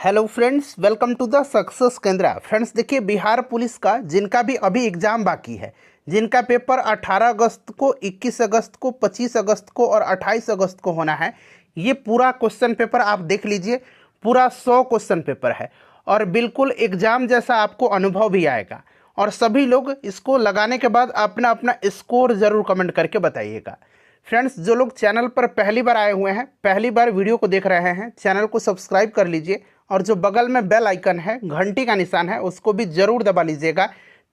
Hello friends, welcome to the success Kendra. Friends देखिए, Bihar police का जिनका भी अभी एग्ज़ाम बाकी है, जिनका पेपर 18 अगस्त को, 21 अगस्त को, 25 अगस्त को और 28 अगस्त को होना है, ये पूरा क्वेश्चन पेपर आप देख लीजिए। पूरा 100 क्वेश्चन पेपर है और बिल्कुल एग्ज़ाम जैसा आपको अनुभव भी आएगा। और सभी लोग इसको लगाने के बाद अपना अपना स्कोर ज़रूर कमेंट करके बताइएगा। फ्रेंड्स, जो लोग चैनल पर पहली बार आए हुए हैं, पहली बार वीडियो को देख रहे हैं, चैनल को सब्सक्राइब कर लीजिए और जो बगल में बेल आइकन है, घंटी का निशान है, उसको भी ज़रूर दबा लीजिएगा,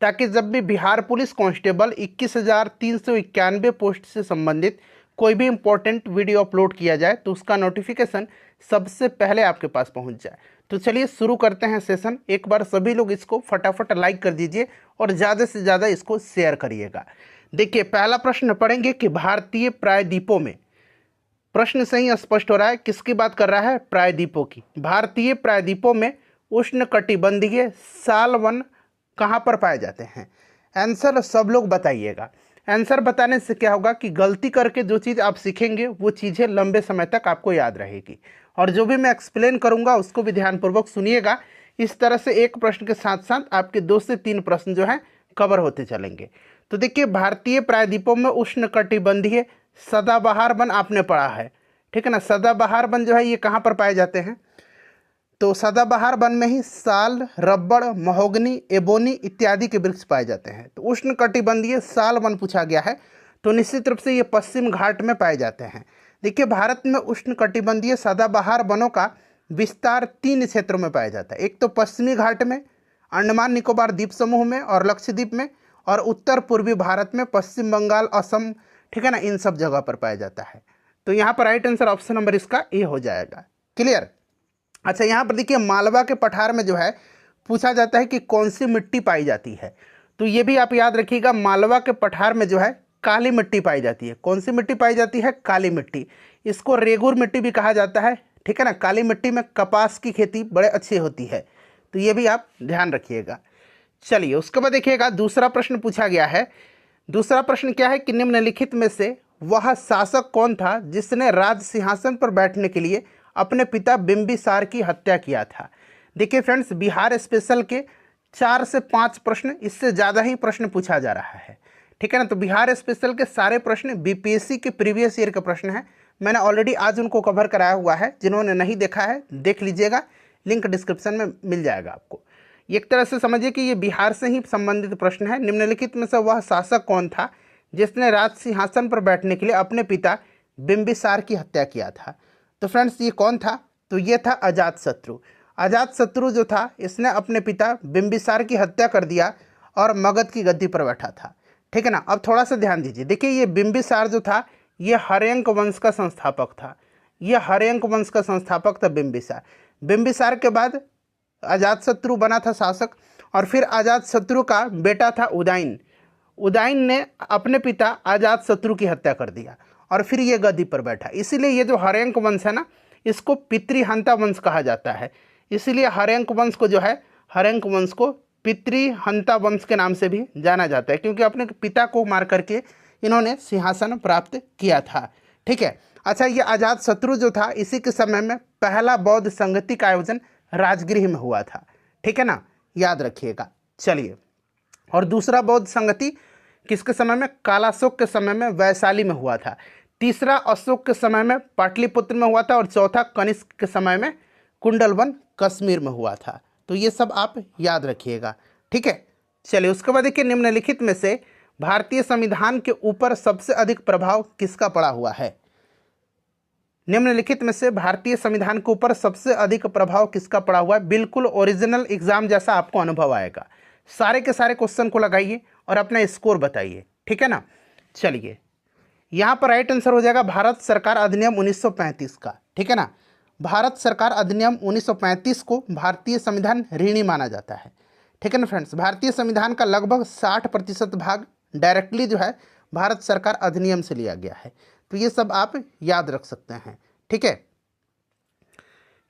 ताकि जब भी बिहार पुलिस कांस्टेबल 21,391 पोस्ट से संबंधित कोई भी इंपॉर्टेंट वीडियो अपलोड किया जाए तो उसका नोटिफिकेशन सबसे पहले आपके पास पहुंच जाए। तो चलिए शुरू करते हैं सेशन। एक बार सभी लोग इसको फटाफट लाइक कर दीजिए और ज़्यादा से ज़्यादा इसको शेयर करिएगा। देखिए, पहला प्रश्न पढ़ेंगे कि भारतीय प्रायद्वीपों में, प्रश्न से ही स्पष्ट हो रहा है किसकी बात कर रहा है, प्रायद्वीपों की। भारतीय प्रायद्वीपों में उष्णकटिबंधीय साल वन कहाँ पर पाए जाते हैं? आंसर सब लोग बताइएगा। आंसर बताने से क्या होगा कि गलती करके जो चीज़ आप सीखेंगे वो चीज़ें लंबे समय तक आपको याद रहेगी, और जो भी मैं एक्सप्लेन करूँगा उसको भी ध्यानपूर्वक सुनिएगा। इस तरह से एक प्रश्न के साथ साथ आपके 2 से 3 प्रश्न जो हैं कवर होते चलेंगे। तो देखिए, भारतीय प्रायद्वीपों में उष्णकटिबंधीय सदाबहार वन आपने पढ़ा है, ठीक है ना। सदाबहार वन जो है ये कहाँ पर पाए जाते हैं? तो सदाबहार वन में ही साल, रबड़, महोगनी, एबोनी इत्यादि के वृक्ष पाए जाते हैं। तो उष्णकटिबंधीय साल वन पूछा गया है, तो निश्चित रूप से ये पश्चिम घाट में पाए जाते हैं। देखिए, भारत में उष्णकटिबंधीय सदाबहार वनों का विस्तार 3 क्षेत्रों में पाया जाता है। एक तो पश्चिमी घाट में, अंडमान निकोबार द्वीप समूह में और लक्षद्वीप में, और उत्तर पूर्वी भारत में पश्चिम बंगाल, असम, ठीक है ना, इन सब जगह पर पाया जाता है। तो यहाँ पर राइट आंसर ऑप्शन नंबर इसका ए हो जाएगा। क्लियर? अच्छा, यहाँ पर देखिए, मालवा के पठार में जो है पूछा जाता है कि कौन सी मिट्टी पाई जाती है। तो ये भी आप याद रखिएगा, मालवा के पठार में जो है काली मिट्टी पाई जाती है। कौन सी मिट्टी पाई जाती है? काली मिट्टी। इसको रेगुर मिट्टी भी कहा जाता है, ठीक है ना। काली मिट्टी में कपास की खेती बड़े अच्छी होती है, तो ये भी आप ध्यान रखिएगा। चलिए, उसके बाद देखिएगा, दूसरा प्रश्न पूछा गया है। दूसरा प्रश्न क्या है कि निम्नलिखित में से वह शासक कौन था जिसने राज सिंहासन पर बैठने के लिए अपने पिता बिंबिसार की हत्या किया था? देखिए फ्रेंड्स, बिहार स्पेशल के 4 से 5 प्रश्न, इससे ज़्यादा ही प्रश्न पूछा जा रहा है, ठीक है ना। तो बिहार स्पेशल के सारे प्रश्न बीपीएससी के प्रीवियस ईयर के प्रश्न हैं। मैंने ऑलरेडी आज उनको कवर कराया हुआ है, जिन्होंने नहीं देखा है देख लीजिएगा, लिंक डिस्क्रिप्शन में मिल जाएगा आपको। एक तरह से समझिए कि ये बिहार से ही संबंधित प्रश्न है। निम्नलिखित में से वह शासक कौन था जिसने राज सिंहासन पर बैठने के लिए अपने पिता बिंबिसार की हत्या किया था? तो फ्रेंड्स, ये कौन था? तो ये था अजातशत्रु। अजातशत्रु जो था, इसने अपने पिता बिंबिसार की हत्या कर दिया और मगध की गद्दी पर बैठा था, ठीक है ना। अब थोड़ा सा ध्यान दीजिए। देखिए, ये बिंबिसार जो था ये हर्यंक वंश का संस्थापक था। ये हर्यंक वंश का संस्थापक था बिंबिसार। बिंबिसार के बाद अजातशत्रु बना था शासक, और फिर अजातशत्रु का बेटा था उदयन। उदयन ने अपने पिता अजातशत्रु की हत्या कर दिया और फिर ये गद्दी पर बैठा। इसीलिए ये जो हर्यंक वंश है ना, इसको पितृहंता वंश कहा जाता है। इसीलिए हर्यंक वंश को जो है, हर्यंक वंश को पितृहंता वंश के नाम से भी जाना जाता है, क्योंकि अपने पिता को मार करके इन्होंने सिंहासन प्राप्त किया था, ठीक है। अच्छा, ये अजातशत्रु जो था, इसी के समय में पहला बौद्ध संगति का आयोजन राजगृह में हुआ था, ठीक है ना, याद रखिएगा। चलिए, और दूसरा बौद्ध संगति किसके समय में? कालाशोक के समय में वैशाली में हुआ था। तीसरा अशोक के समय में पाटलिपुत्र में हुआ था, और चौथा कनिष्क के समय में कुंडलवन कश्मीर में हुआ था। तो ये सब आप याद रखिएगा, ठीक है। चलिए, उसके बाद देखिए, निम्नलिखित में से भारतीय संविधान के ऊपर सबसे अधिक प्रभाव किसका पड़ा हुआ है? निम्नलिखित में से भारतीय संविधान के ऊपर सबसे अधिक प्रभाव किसका पड़ा हुआ है? बिल्कुल ओरिजिनल एग्जाम जैसा आपको अनुभव आएगा। सारे के सारे क्वेश्चन को लगाइए और अपना स्कोर बताइए, ठीक है ना। चलिए, यहाँ पर राइट आंसर हो जाएगा भारत सरकार अधिनियम 1935 का, ठीक है ना। भारत सरकार अधिनियम 1935 को भारतीय संविधान ऋणी माना जाता है, ठीक है ना फ्रेंड्स। भारतीय संविधान का लगभग 60% भाग डायरेक्टली जो है भारत सरकार अधिनियम से लिया गया है। तो ये सब आप याद रख सकते हैं, ठीक है।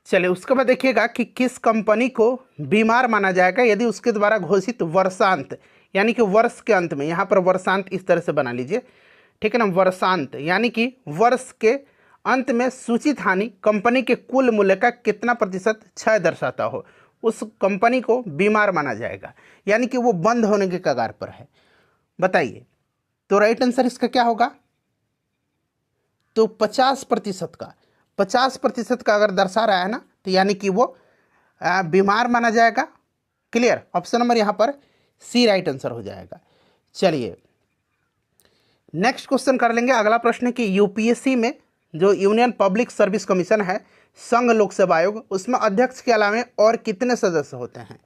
चलिए, उसके बाद देखिएगा कि किस कंपनी को बीमार माना जाएगा यदि उसके द्वारा घोषित वर्षांत, यानी कि वर्ष के अंत में, यहाँ पर वर्षांत इस तरह से बना लीजिए, ठीक है ना। वर्षांत यानी कि वर्ष के अंत में सूचित हानि कंपनी के कुल मूल्य का कितना प्रतिशत क्षय दर्शाता हो, उस कंपनी को बीमार माना जाएगा, यानी कि वो बंद होने के कगार पर है। बताइए, तो राइट आंसर इसका क्या होगा? तो 50% का अगर दर्शा रहा है ना, तो यानी कि वो बीमार माना जाएगा। क्लियर? ऑप्शन नंबर यहाँ पर सी राइट आंसर हो जाएगा। चलिए नेक्स्ट क्वेश्चन कर लेंगे। अगला प्रश्न है कि यूपीएससी में जो यूनियन पब्लिक सर्विस कमीशन है, संघ लोक सेवा आयोग, उसमें अध्यक्ष के अलावा और कितने सदस्य होते हैं?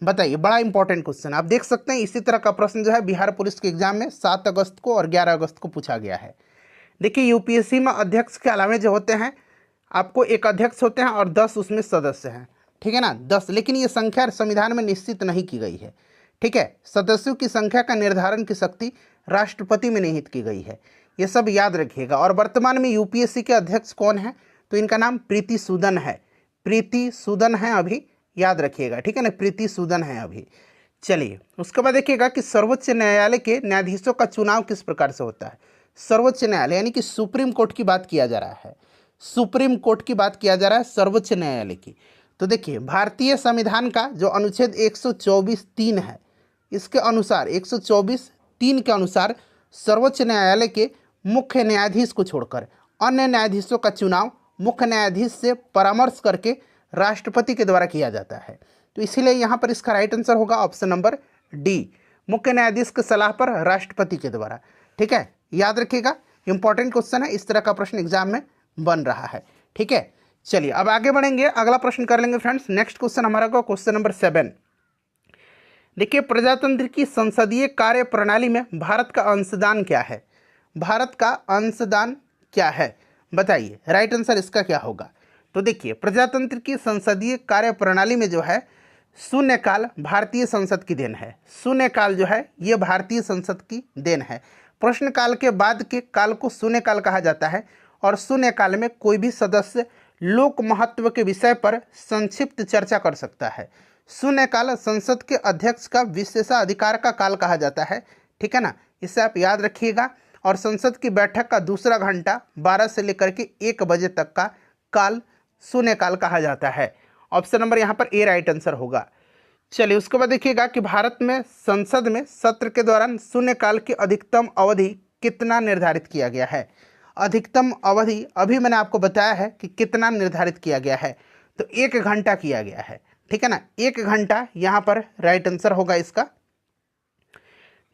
बताइए, बड़ा इंपॉर्टेंट क्वेश्चन। आप देख सकते हैं इसी तरह का प्रश्न जो है बिहार पुलिस के एग्जाम में 7 अगस्त को और 11 अगस्त को पूछा गया है। देखिए, यूपीएससी में अध्यक्ष के अलावा जो होते हैं, आपको एक अध्यक्ष होते हैं और 10 उसमें सदस्य हैं, ठीक है ना, 10। लेकिन ये संख्या संविधान में निश्चित नहीं की गई है, ठीक है। सदस्यों की संख्या का निर्धारण की शक्ति राष्ट्रपति में निहित की गई है, ये सब याद रखिएगा। और वर्तमान में यूपीएससी के अध्यक्ष कौन है? तो इनका नाम प्रीति सूदन है। प्रीति सूदन है अभी, याद रखिएगा, ठीक है ना, प्रीति सूदन है अभी। चलिए उसके बाद देखिएगा कि सर्वोच्च न्यायालय के न्यायाधीशों का चुनाव किस प्रकार से होता है? सर्वोच्च न्यायालय यानी कि सुप्रीम कोर्ट की बात किया जा रहा है, सुप्रीम कोर्ट की बात किया जा रहा है, सर्वोच्च न्यायालय की। तो देखिए, भारतीय संविधान का जो अनुच्छेद 124(3) है, इसके अनुसार 124(3) के अनुसार सर्वोच्च न्यायालय के मुख्य न्यायाधीश को छोड़कर अन्य न्यायाधीशों का चुनाव मुख्य न्यायाधीश से परामर्श करके राष्ट्रपति के द्वारा किया जाता है। तो इसीलिए यहाँ पर इसका राइट आंसर होगा ऑप्शन नंबर डी, मुख्य न्यायाधीश की सलाह पर राष्ट्रपति के द्वारा, ठीक है। याद रखिएगा, इंपॉर्टेंट क्वेश्चन है, इस तरह का प्रश्न एग्जाम में बन रहा है, ठीक है। चलिए अब आगे बढ़ेंगे, अगला प्रश्न कर लेंगे फ्रेंड्स। नेक्स्ट क्वेश्चन हमारा को क्वेश्चन नंबर 7। देखिए, प्रजातंत्र की संसदीय कार्य प्रणाली में भारत का अंशदान क्या है? भारत का अंशदान क्या है? बताइए, राइट आंसर इसका क्या होगा? तो देखिए, प्रजातंत्र की संसदीय कार्य प्रणाली में जो है शून्यकाल भारतीय संसद की देन है। शून्यकाल जो है ये भारतीय संसद की देन है। प्रश्नकाल के बाद के काल को शून्यकाल कहा जाता है और शून्यकाल में कोई भी सदस्य लोक महत्व के विषय पर संक्षिप्त चर्चा कर सकता है। शून्यकाल संसद के अध्यक्ष का विशेषाधिकार का काल कहा जाता है, ठीक है ना, इसे आप याद रखिएगा। और संसद की बैठक का दूसरा घंटा 12 से लेकर के 1 बजे तक का काल शून्यकाल कहा जाता है। ऑप्शन नंबर यहाँ पर ए राइट आंसर होगा। चलिए उसके बाद देखिएगा कि भारत में संसद में सत्र के दौरान शून्यकाल की अधिकतम अवधि कितना निर्धारित किया गया है? अधिकतम अवधि अभी मैंने आपको बताया है कि कितना निर्धारित किया गया है, तो 1 घंटा किया गया है, ठीक है ना, 1 घंटा यहाँ पर राइट आंसर होगा इसका।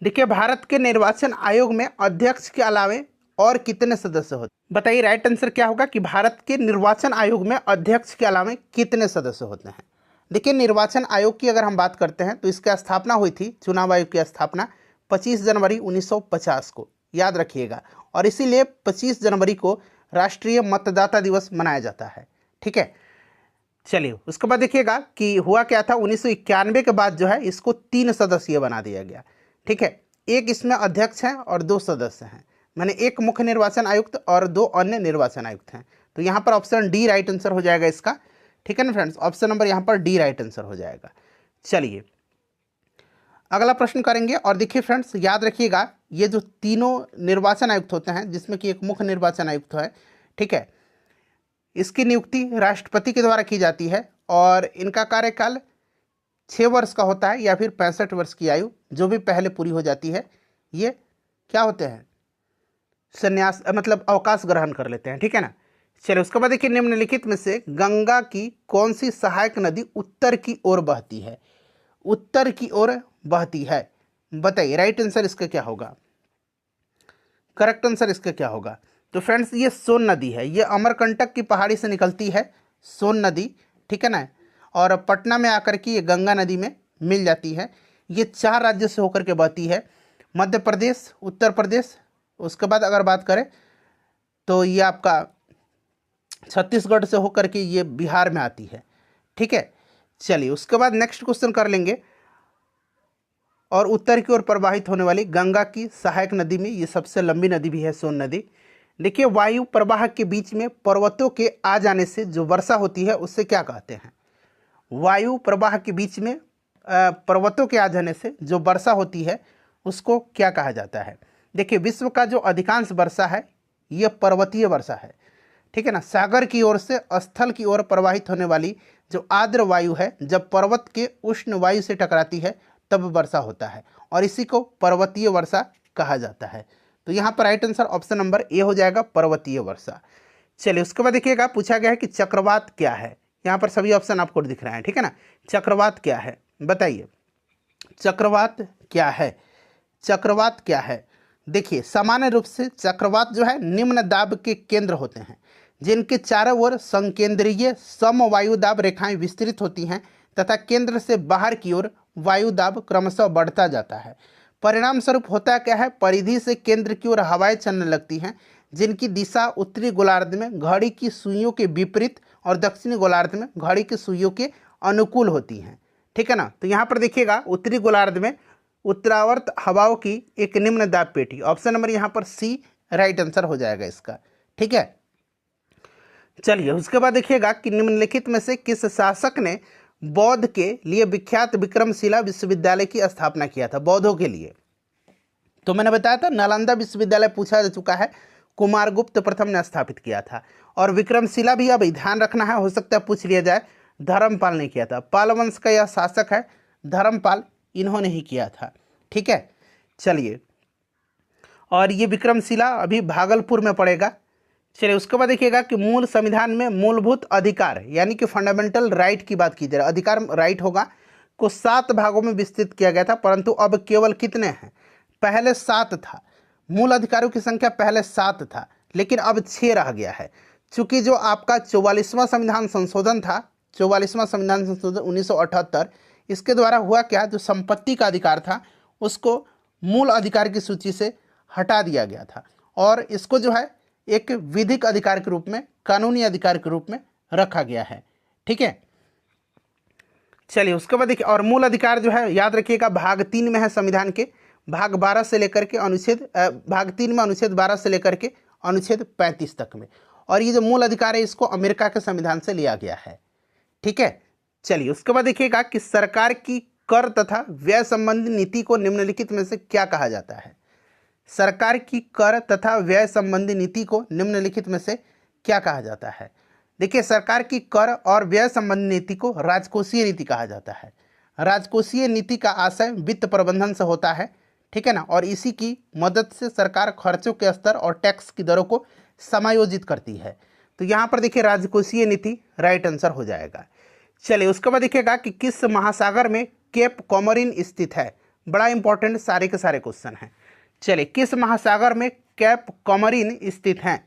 देखिए, भारत के निर्वाचन आयोग में अध्यक्ष के अलावे और कितने सदस्य होते? बताइए, राइट आंसर क्या होगा कि भारत के निर्वाचन आयोग में अध्यक्ष के अलावे कितने सदस्य होते हैं? देखिए, निर्वाचन आयोग की अगर हम बात करते हैं तो इसकी स्थापना हुई थी, चुनाव आयोग की स्थापना 25 जनवरी 1950 को, याद रखिएगा। और इसीलिए 25 जनवरी को राष्ट्रीय मतदाता दिवस मनाया जाता है, ठीक है। चलिए उसके बाद देखिएगा कि हुआ क्या था, 1991 के बाद जो है इसको 3 सदस्यीय बना दिया गया, ठीक है। एक इसमें अध्यक्ष हैं और 2 सदस्य हैं, मैंने एक मुख्य निर्वाचन आयुक्त और 2 अन्य निर्वाचन आयुक्त हैं। तो यहाँ पर ऑप्शन डी राइट आंसर हो जाएगा इसका, ठीक है ना फ्रेंड्स, ऑप्शन नंबर यहाँ पर डी राइट आंसर हो जाएगा। चलिए अगला प्रश्न करेंगे। और देखिए फ्रेंड्स, याद रखिएगा, ये जो तीनों निर्वाचन आयुक्त होते हैं, जिसमें कि एक मुख्य निर्वाचन आयुक्त है, ठीक है, इसकी नियुक्ति राष्ट्रपति के द्वारा की जाती है और इनका कार्यकाल 6 वर्ष का होता है या फिर 65 वर्ष की आयु जो भी पहले पूरी हो जाती है, ये क्या होते हैं, संन्यास मतलब अवकाश ग्रहण कर लेते हैं, ठीक है ना। चलिए उसके बाद देखिए, निम्नलिखित में से गंगा की कौन सी सहायक नदी उत्तर की ओर बहती है? उत्तर की ओर बहती है, बताइए राइट आंसर इसका क्या होगा? करेक्ट आंसर इसका क्या होगा? तो फ्रेंड्स, ये सोन नदी है, ये अमरकंटक की पहाड़ी से निकलती है सोन नदी, ठीक है ना, और पटना में आकर के ये गंगा नदी में मिल जाती है। ये 4 राज्यों से होकर के बहती है, मध्य प्रदेश, उत्तर प्रदेश, उसके बाद अगर बात करें तो ये आपका छत्तीसगढ़ से होकर के ये बिहार में आती है, ठीक है। चलिए उसके बाद नेक्स्ट क्वेश्चन कर लेंगे। और उत्तर की ओर प्रवाहित होने वाली गंगा की सहायक नदी में ये सबसे लंबी नदी भी है सोन नदी। देखिए, वायु प्रवाह के बीच में पर्वतों के आ जाने से जो वर्षा होती है उससे क्या कहते हैं? वायु प्रवाह के बीच में पर्वतों के आ जाने से जो वर्षा होती है उसको क्या कहा जाता है? देखिए, विश्व का जो अधिकांश वर्षा है ये पर्वतीय वर्षा है, ठीक है ना। सागर की ओर से स्थल की ओर प्रवाहित होने वाली जो आर्द्र वायु है जब पर्वत के उष्ण वायु से टकराती है तब वर्षा होता है, और इसी को पर्वतीय वर्षा कहा जाता है। तो यहाँ पर right answer option number A हो जाएगा, पर्वतीय वर्षा। चलिए उसके बाद देखिएगा, पूछा गया है कि चक्रवात क्या है। यहाँ पर सभी ऑप्शन आपको दिख रहे हैं, ठीक है ना। चक्रवात क्या है, बताइए चक्रवात क्या है। चक्रवात क्या है, देखिए सामान्य रूप से चक्रवात जो है निम्न दाब के केंद्र होते हैं जिनके चारों ओर संकेंद्रीय समवायु दाब रेखाएं विस्तृत होती हैं तथा केंद्र से बाहर की ओर वायु दाब क्रमशः बढ़ता जाता है। परिणाम स्वरूप होता क्या है, परिधि से केंद्र की ओर हवाएं चलने लगती हैं जिनकी दिशा उत्तरी गोलार्ध में घड़ी की सुइयों के विपरीत और दक्षिणी गोलार्ध में घड़ी की सुइयों के अनुकूल होती हैं, ठीक है ना। तो यहाँ पर देखिएगा उत्तरी गोलार्ध में उत्तरावर्त हवाओं की एक निम्न दाब पेटी, ऑप्शन नंबर यहाँ पर सी राइट आंसर हो जाएगा इसका, ठीक है। चलिए उसके बाद देखिएगा कि निम्नलिखित में से किस शासक ने बौद्ध के लिए विख्यात विक्रमशिला विश्वविद्यालय की स्थापना किया था। बौद्धों के लिए तो मैंने बताया था नालंदा विश्वविद्यालय पूछा जा चुका है, कुमारगुप्त प्रथम ने स्थापित किया था। और विक्रमशिला भी अब ध्यान रखना है, हो सकता है पूछ लिया जाए, धर्मपाल ने किया था। पाल वंश का यह शासक है धर्मपाल, इन्होंने ही किया था, ठीक है। चलिए और ये विक्रमशिला अभी भागलपुर में पड़ेगा। चलिए उसके बाद देखिएगा कि मूल संविधान में मूलभूत अधिकार यानी कि फंडामेंटल राइट की बात की जाए, अधिकार राइट होगा, को 7 भागों में विस्तृत किया गया था, परंतु अब केवल कितने हैं, पहले 7 था। मूल अधिकारों की संख्या पहले 7 था लेकिन अब 6 रह गया है। चूंकि जो आपका 44वां संविधान संशोधन था, 44वां संविधान संशोधन 1978, इसके द्वारा हुआ क्या, जो संपत्ति का अधिकार था उसको मूल अधिकार की सूची से हटा दिया गया था और इसको जो है एक विधिक अधिकार के रूप में, कानूनी अधिकार के रूप में रखा गया है, ठीक है। चलिए उसके बाद देखिए, और मूल अधिकार जो है याद रखिएगा भाग 3 में है संविधान के, भाग 12 से लेकर के अनुच्छेद भाग 3 में अनुच्छेद 12 से लेकर के अनुच्छेद 35 तक में। और ये जो मूल अधिकार है इसको अमेरिका के संविधान से लिया गया है, ठीक है। चलिए उसके बाद देखिएगा कि सरकार की कर तथा व्यय संबंधी नीति को निम्नलिखित में से क्या कहा जाता है। सरकार की कर तथा व्यय संबंधी नीति को निम्नलिखित में से क्या कहा जाता है। देखिए सरकार की कर और व्यय संबंधी नीति को राजकोषीय नीति कहा जाता है। राजकोषीय नीति का आशय वित्त प्रबंधन से होता है, ठीक है ना, और इसी की मदद से सरकार खर्चों के स्तर और टैक्स की दरों को समायोजित करती है। तो यहाँ पर देखिए राजकोषीय नीति राइट आंसर हो जाएगा। चलिए उसके बाद देखिएगा कि किस महासागर में केप कॉमोरिन स्थित है। बड़ा इंपॉर्टेंट सारे के सारे क्वेश्चन हैं। चलिए किस महासागर में कैप कॉमोरिन स्थित हैं।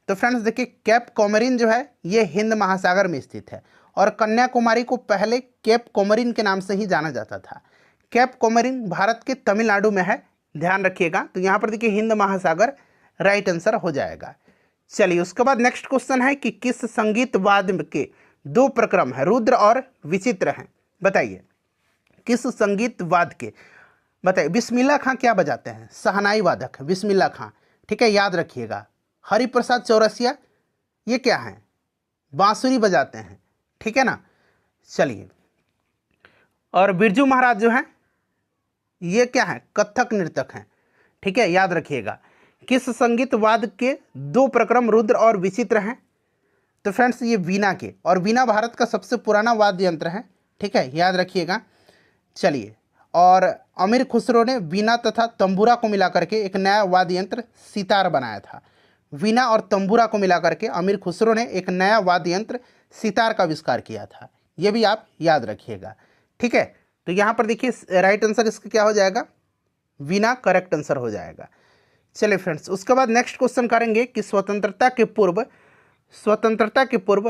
तो फ्रेंड्स देखिए कैप कॉमोरिन जो है ये हिंद महासागर में स्थित है और कन्याकुमारी को पहले कैप कॉमोरिन के नाम से ही जाना जाता था। कैप कॉमोरिन भारत के तमिलनाडु में है, ध्यान रखिएगा। तो यहाँ पर देखिए हिंद महासागर राइट आंसर हो जाएगा। चलिए उसके बाद नेक्स्ट क्वेश्चन है कि किस संगीत वाद्य के 2 प्रक्रम है, रुद्र और विचित्र हैं। बताइए किस संगीत वाद्य के, बताइए। बिस्मिल्लाह खां क्या बजाते हैं, शहनाई वादक है बिस्मिल्लाह खां, ठीक है, याद रखिएगा। हरिप्रसाद चौरसिया ये क्या है, बांसुरी बजाते हैं, ठीक है ना। चलिए और बिरजू महाराज जो हैं ये क्या है, कथक नृतक हैं, ठीक है, याद रखिएगा। किस संगीत वाद्य के 2 प्रक्रम रुद्र और विचित्र हैं। तो फ्रेंड्स ये वीणा के, और वीणा भारत का सबसे पुराना वाद्य यंत्र है, ठीक है, याद रखिएगा। चलिए और अमीर खुसरो ने वीणा तथा तंबूरा को मिलाकर के एक नया वाद्य यंत्र सितार बनाया था। वीणा और तंबूरा को मिलाकर के अमीर खुसरो ने एक नया वाद्य यंत्र सितार का आविष्कार किया था, ये भी आप याद रखिएगा, ठीक है। तो यहाँ पर देखिए राइट आंसर इसका क्या हो जाएगा, वीणा करेक्ट आंसर हो जाएगा। चलिए फ्रेंड्स उसके बाद नेक्स्ट क्वेश्चन करेंगे कि स्वतंत्रता के पूर्व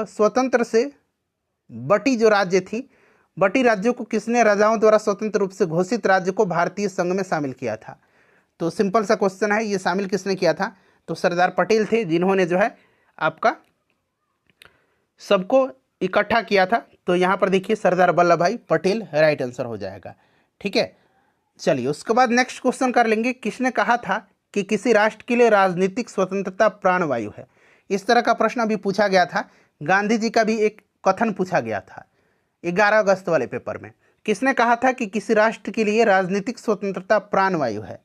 स्वतंत्र से बटी जो राज्य थी, बटी राज्यों को किसने राजाओं द्वारा स्वतंत्र रूप से घोषित राज्य को भारतीय संघ में शामिल किया था। तो सिंपल सा क्वेश्चन है, ये शामिल किसने किया था, तो सरदार पटेल थे जिन्होंने जो है आपका सबको इकट्ठा किया था। तो यहाँ पर देखिए सरदार वल्लभ भाई पटेल राइट आंसर हो जाएगा, ठीक है। चलिए उसके बाद नेक्स्ट क्वेश्चन कर लेंगे, किसने कहा था कि किसी राष्ट्र के लिए राजनीतिक स्वतंत्रता प्राणवायु है। इस तरह का प्रश्न अभी पूछा गया था, गांधी जी का भी एक कथन पूछा गया था 11 अगस्त वाले पेपर में। किसने कहा था कि किसी राष्ट्र के लिए राजनीतिक स्वतंत्रता प्राणवायु है।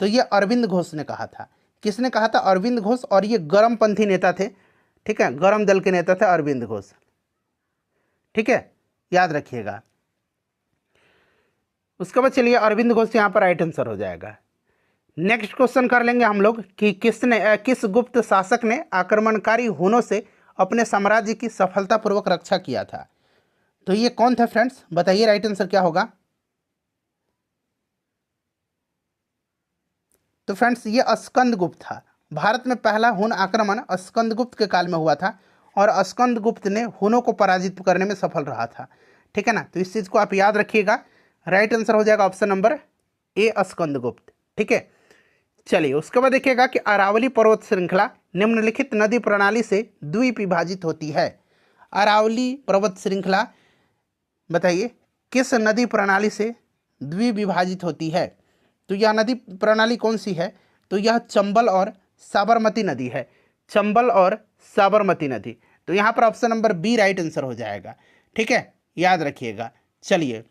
तो ये अरविंद घोष ने कहा था। किसने कहा था, अरविंद घोष, और ये गर्मपंथी नेता थे, ठीक है, गरम दल के नेता थे अरविंद घोष। ठीक है, याद रखिएगा। उसके बाद चलिए अरविंद घोष यहाँ पर राइट आंसर हो जाएगा। नेक्स्ट क्वेश्चन कर लेंगे हम लोग कि किस गुप्त शासक ने आक्रमणकारी हुनों से अपने साम्राज्य की सफलतापूर्वक रक्षा किया था। तो ये कौन था फ्रेंड्स, बताइए राइट आंसर क्या होगा। तो फ्रेंड्स ये स्कंदगुप्त था। भारत में पहला हुन आक्रमण स्कंदगुप्त के काल में हुआ था और स्कंदगुप्त ने हुनों को पराजित करने में सफल रहा था। ठीक है ना, तो इस चीज़ को आप याद रखिएगा। राइट आंसर हो जाएगा ऑप्शन नंबर ए स्कंदगुप्त। ठीक है, चलिए उसके बाद देखिएगा कि अरावली पर्वत श्रृंखला निम्नलिखित नदी प्रणाली से द्वीप विभाजित होती है। अरावली पर्वत श्रृंखला बताइए किस नदी प्रणाली से द्वीप विभाजित होती है। तो यह नदी प्रणाली कौन सी है, तो यह चंबल और साबरमती नदी है। चंबल और साबरमती नदी। तो यहाँ पर option number B right answer हो जाएगा। ठीक है, याद रखिएगा। चलिए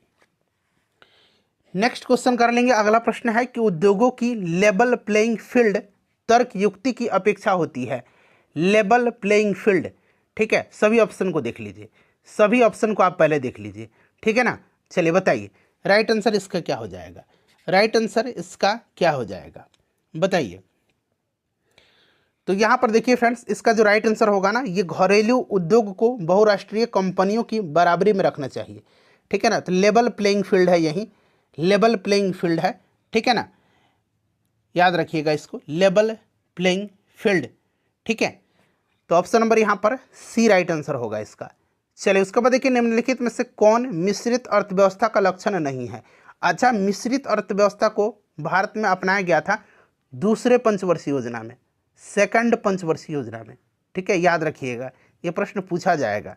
नेक्स्ट क्वेश्चन कर लेंगे। अगला प्रश्न है कि उद्योगों की लेवल प्लेइंग फील्ड तर्क युक्ति की अपेक्षा होती है। लेवल प्लेइंग फील्ड, ठीक है, सभी ऑप्शन को देख लीजिए, सभी ऑप्शन को आप पहले देख लीजिए। ठीक है ना, चलिए बताइए राइट आंसर इसका क्या हो जाएगा। राइट आंसर इसका क्या हो जाएगा बताइए। तो यहाँ पर देखिए फ्रेंड्स, इसका जो राइट आंसर होगा ना, ये घरेलू उद्योग को बहुराष्ट्रीय कंपनियों की बराबरी में रखना चाहिए। ठीक है ना, तो लेवल प्लेइंग फील्ड है, यही लेवल प्लेइंग फील्ड है। ठीक है ना, याद रखिएगा इसको, लेवल प्लेइंग फील्ड। ठीक है, तो ऑप्शन नंबर यहाँ पर सी राइट आंसर होगा इसका। चलिए उसके बाद देखिए निम्नलिखित में से कौन मिश्रित अर्थव्यवस्था का लक्षण नहीं है। अच्छा, मिश्रित अर्थव्यवस्था को भारत में अपनाया गया था दूसरे पंचवर्षीय योजना में, सेकंड पंचवर्षीय योजना में। ठीक है, याद रखिएगा, ये प्रश्न पूछा जाएगा।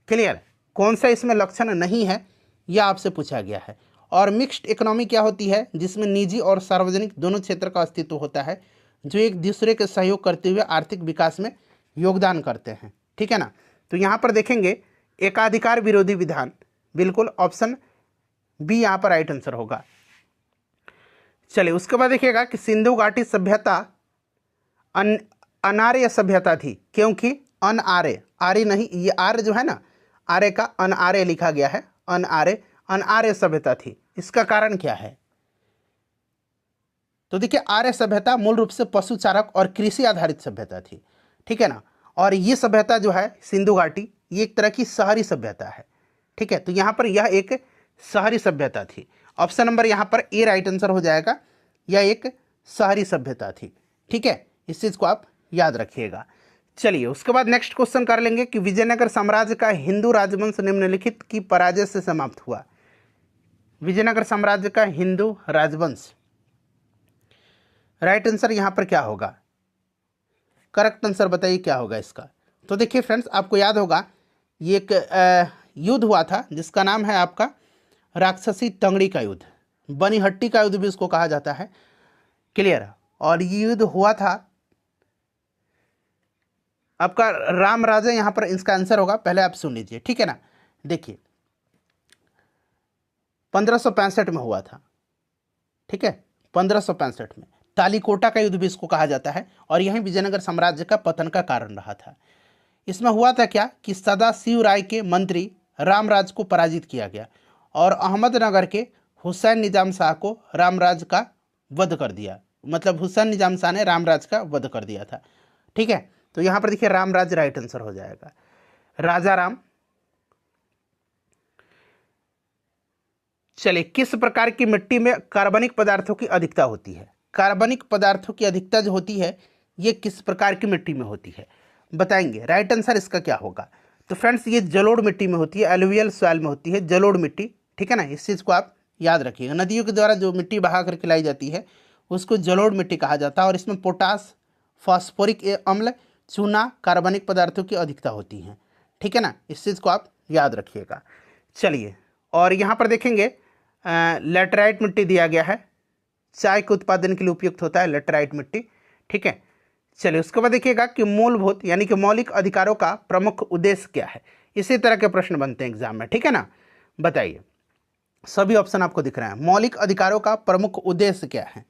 क्लियर, कौन सा इसमें लक्षण नहीं है यह आपसे पूछा गया है। और मिक्स्ड इकोनॉमी क्या होती है, जिसमें निजी और सार्वजनिक दोनों क्षेत्र का अस्तित्व होता है, जो एक दूसरे के सहयोग करते हुए आर्थिक विकास में योगदान करते हैं। ठीक है ना, तो यहाँ पर देखेंगे एकाधिकार विरोधी विधान, बिल्कुल ऑप्शन बी यहाँ पर राइट आंसर होगा। चलिए उसके बाद देखिएगा कि सिंधु घाटी सभ्यता अनार्य सभ्यता थी, क्योंकि अनआर्य, आर्य नहीं, ये आर्य जो है ना, आर्य का अनआर्य लिखा गया है, अनआर्य, अनआर्य सभ्यता थी। इसका कारण क्या है, तो देखिए आर्य सभ्यता मूल रूप से पशुचारक और कृषि आधारित सभ्यता थी। ठीक है ना, और ये सभ्यता जो है सिंधु घाटी, ये एक तरह की शहरी सभ्यता है। ठीक है, तो यहाँ पर यह एक शहरी सभ्यता थी। ऑप्शन नंबर यहाँ पर ए राइट आंसर हो जाएगा, यह एक शहरी सभ्यता थी। ठीक है, इस चीज़ को आप याद रखिएगा। चलिए उसके बाद नेक्स्ट क्वेश्चन कर लेंगे कि विजयनगर साम्राज्य का हिंदू राजवंश निम्नलिखित की पराजय से समाप्त हुआ। विजयनगर साम्राज्य का हिंदू राजवंश, राइट आंसर यहाँ पर क्या होगा, करेक्ट आंसर बताइए क्या होगा इसका। तो देखिए फ्रेंड्स, आपको याद होगा ये एक युद्ध हुआ था जिसका नाम है आपका राक्षसी टंगड़ी का युद्ध, बनीहट्टी का युद्ध भी इसको कहा जाता है। क्लियर, और ये युद्ध हुआ था आपका राम राजा, यहाँ पर इसका आंसर होगा, पहले आप सुन लीजिए। ठीक है ना, देखिए 1565 में हुआ था। ठीक है, 1565 में तालीकोटा का युद्ध भी इसको कहा जाता है, और यही विजयनगर साम्राज्य का पतन का कारण रहा था। इसमें हुआ था क्या कि सदाशिव राय के मंत्री रामराज को पराजित किया गया और अहमदनगर के हुसैन निजाम शाह को रामराज का वध कर दिया, मतलब हुसैन निजाम शाह ने रामराज का वध कर दिया था। ठीक है, तो यहाँ पर देखिए रामराज राइट आंसर हो जाएगा, राजा राम। चलिए किस प्रकार की मिट्टी में कार्बनिक पदार्थों की अधिकता होती है। कार्बनिक पदार्थों की अधिकता जो होती है ये किस प्रकार की मिट्टी में होती है बताएंगे। राइट आंसर इसका क्या होगा, तो फ्रेंड्स ये जलोढ़ मिट्टी में होती है, एलुवियल सॉइल में होती है जलोढ़ मिट्टी। ठीक है ना, इस चीज़ को आप याद रखिएगा। नदियों के द्वारा जो मिट्टी बहा करके लाई जाती है उसको जलोढ़ मिट्टी कहा जाता है, और इसमें पोटास, फास्फोरिक अम्ल, चूना, कार्बनिक पदार्थों की अधिकता होती हैं। ठीक है ना, इस चीज़ को आप याद रखिएगा। चलिए, और यहाँ पर देखेंगे लेटराइट मिट्टी दिया गया है, चाय के उत्पादन के लिए उपयुक्त होता है लेटराइट मिट्टी। ठीक है, चलिए उसके बाद देखिएगा कि मूलभूत यानी कि मौलिक अधिकारों का प्रमुख उद्देश्य क्या है। इसी तरह के प्रश्न बनते हैं एग्जाम में। ठीक है ना, बताइए, सभी ऑप्शन आपको दिख रहे हैं। मौलिक अधिकारों का प्रमुख उद्देश्य क्या है,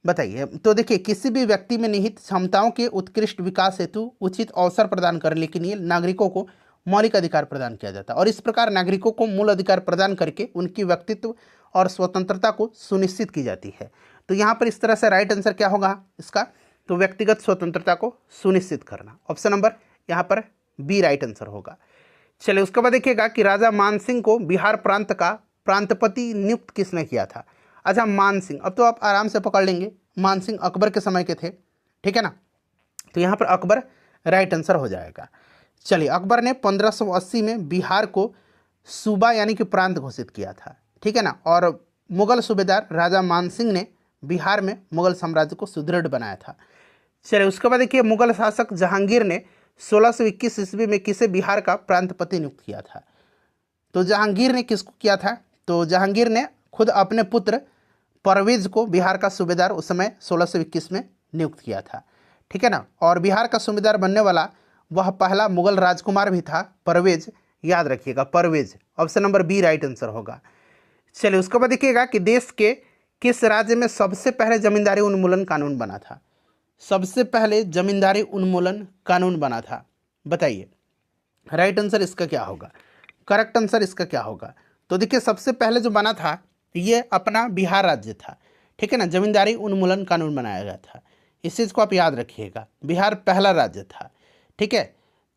बताइए। तो देखिए, किसी भी व्यक्ति में निहित क्षमताओं के उत्कृष्ट विकास हेतु उचित अवसर प्रदान करने के लिए नागरिकों को मौलिक अधिकार प्रदान किया जाता है, और इस प्रकार नागरिकों को मूल अधिकार प्रदान करके उनकी व्यक्तित्व और स्वतंत्रता को सुनिश्चित की जाती है। तो यहाँ पर इस तरह से राइट आंसर क्या होगा इसका, तो व्यक्तिगत स्वतंत्रता को सुनिश्चित करना। ऑप्शन नंबर यहाँ पर बी राइट आंसर होगा। चलिए, उसके बाद देखिएगा कि राजा मानसिंह को बिहार प्रांत का प्रांतपति नियुक्त किसने किया था। अच्छा, मानसिंह, अब तो आप आराम से पकड़ लेंगे, मानसिंह अकबर के समय के थे, ठीक है ना। तो यहाँ पर अकबर राइट आंसर हो जाएगा। चलिए, अकबर ने 1580 में बिहार को सूबा यानी कि प्रांत घोषित किया था, ठीक है ना। और मुगल सूबेदार राजा मानसिंह ने बिहार में मुगल साम्राज्य को सुदृढ़ बनाया था। चलिए, उसके बाद देखिए, मुगल शासक जहांगीर ने 1621 ईस्वी में किसे बिहार का प्रांतपति नियुक्त किया था। तो जहांगीर ने किसको किया था, तो जहांगीर ने खुद अपने पुत्र परवेज को बिहार का सूबेदार उस समय 1621 में नियुक्त किया था, ठीक है ना। और बिहार का सूबेदार बनने वाला वह पहला मुगल राजकुमार भी था, परवेज, याद रखिएगा, Parvez. Option number B right answer होगा। चलिए, उसके बाद देखिएगा कि देश के किस राज्य में सबसे पहले जमींदारी उन्मूलन कानून बना था। सबसे पहले जमींदारी उन्मूलन कानून बना था, बताइए राइट आंसर इसका क्या होगा, करेक्ट आंसर इसका क्या होगा। तो देखिए, सबसे पहले जो बना था ये अपना बिहार राज्य था, ठीक है ना। जमींदारी उन्मूलन कानून बनाया गया था, इस चीज़ को आप याद रखिएगा, बिहार पहला राज्य था, ठीक है।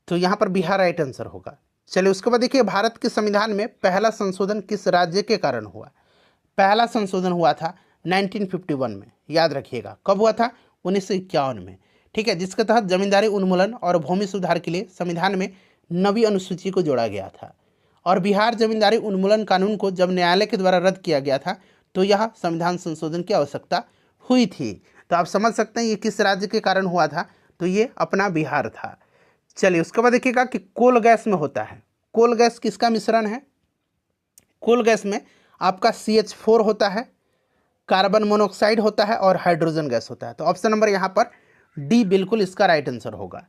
तो यहाँ पर बिहार राइट आंसर होगा। चलिए, उसके बाद देखिए, भारत के संविधान में पहला संशोधन किस राज्य के कारण हुआ। पहला संशोधन हुआ था 1951 में, याद रखिएगा, कब हुआ था, 1951 में, ठीक है, जिसके तहत जमींदारी उन्मूलन और भूमि सुधार के लिए संविधान में नवी अनुसूची को जोड़ा गया था। और बिहार जमींदारी उन्मूलन कानून को जब न्यायालय के द्वारा रद्द किया गया था तो यह संविधान संशोधन की आवश्यकता हुई थी। तो आप समझ सकते हैं ये किस राज्य के कारण हुआ था, तो ये अपना बिहार था। चलिए, उसके बाद देखिएगा कि कोल गैस में होता है, कोल गैस किसका मिश्रण है। कोल गैस में आपका CH4 होता है, कार्बन मोनोऑक्साइड होता है और हाइड्रोजन गैस होता है। तो ऑप्शन नंबर यहाँ पर डी बिल्कुल इसका राइट आंसर होगा।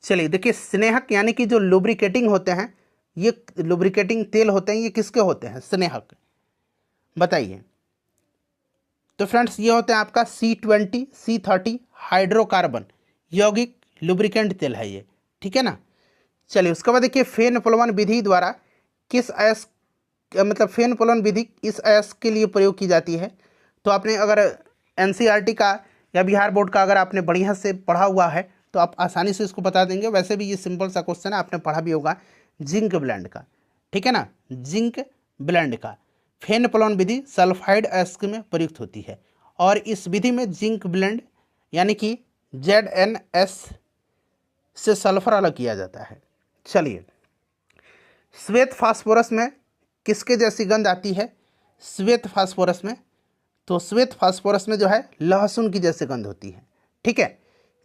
चलिए, देखिए, स्नेहक यानी कि जो लुब्रिकेटिंग होते हैं, ये लुब्रिकेटिंग तेल होते हैं, ये किसके होते हैं, स्नेहक, बताइए। तो फ्रेंड्स, ये होते हैं आपका C20 C30 हाइड्रोकार्बन यौगिक लुब्रिकेंट तेल है ये, ठीक है ना। चलिए, उसके बाद देखिए, फेन प्लवन विधि द्वारा किस अयस्क, मतलब फेन प्लवन विधि इस अयस्क के लिए प्रयोग की जाती है। तो आपने अगर NCERT का या बिहार बोर्ड का अगर आपने बढ़िया से पढ़ा हुआ है तो आप आसानी से इसको बता देंगे। वैसे भी ये सिंपल सा क्वेश्चन है, आपने पढ़ा भी होगा, जिंक ब्लेंड का, ठीक है ना, जिंक ब्लेंड का फेन प्लवन विधि सल्फाइड अयस्क में प्रयुक्त होती है। और इस विधि में जिंक ब्लेंड यानी कि ZNS से सल्फर अलग किया जाता है। चलिए, श्वेत फास्फोरस में किसके जैसी गंध आती है। श्वेत फास्फोरस में, तो श्वेत फास्फोरस में जो है लहसुन की जैसी गंध होती है, ठीक है।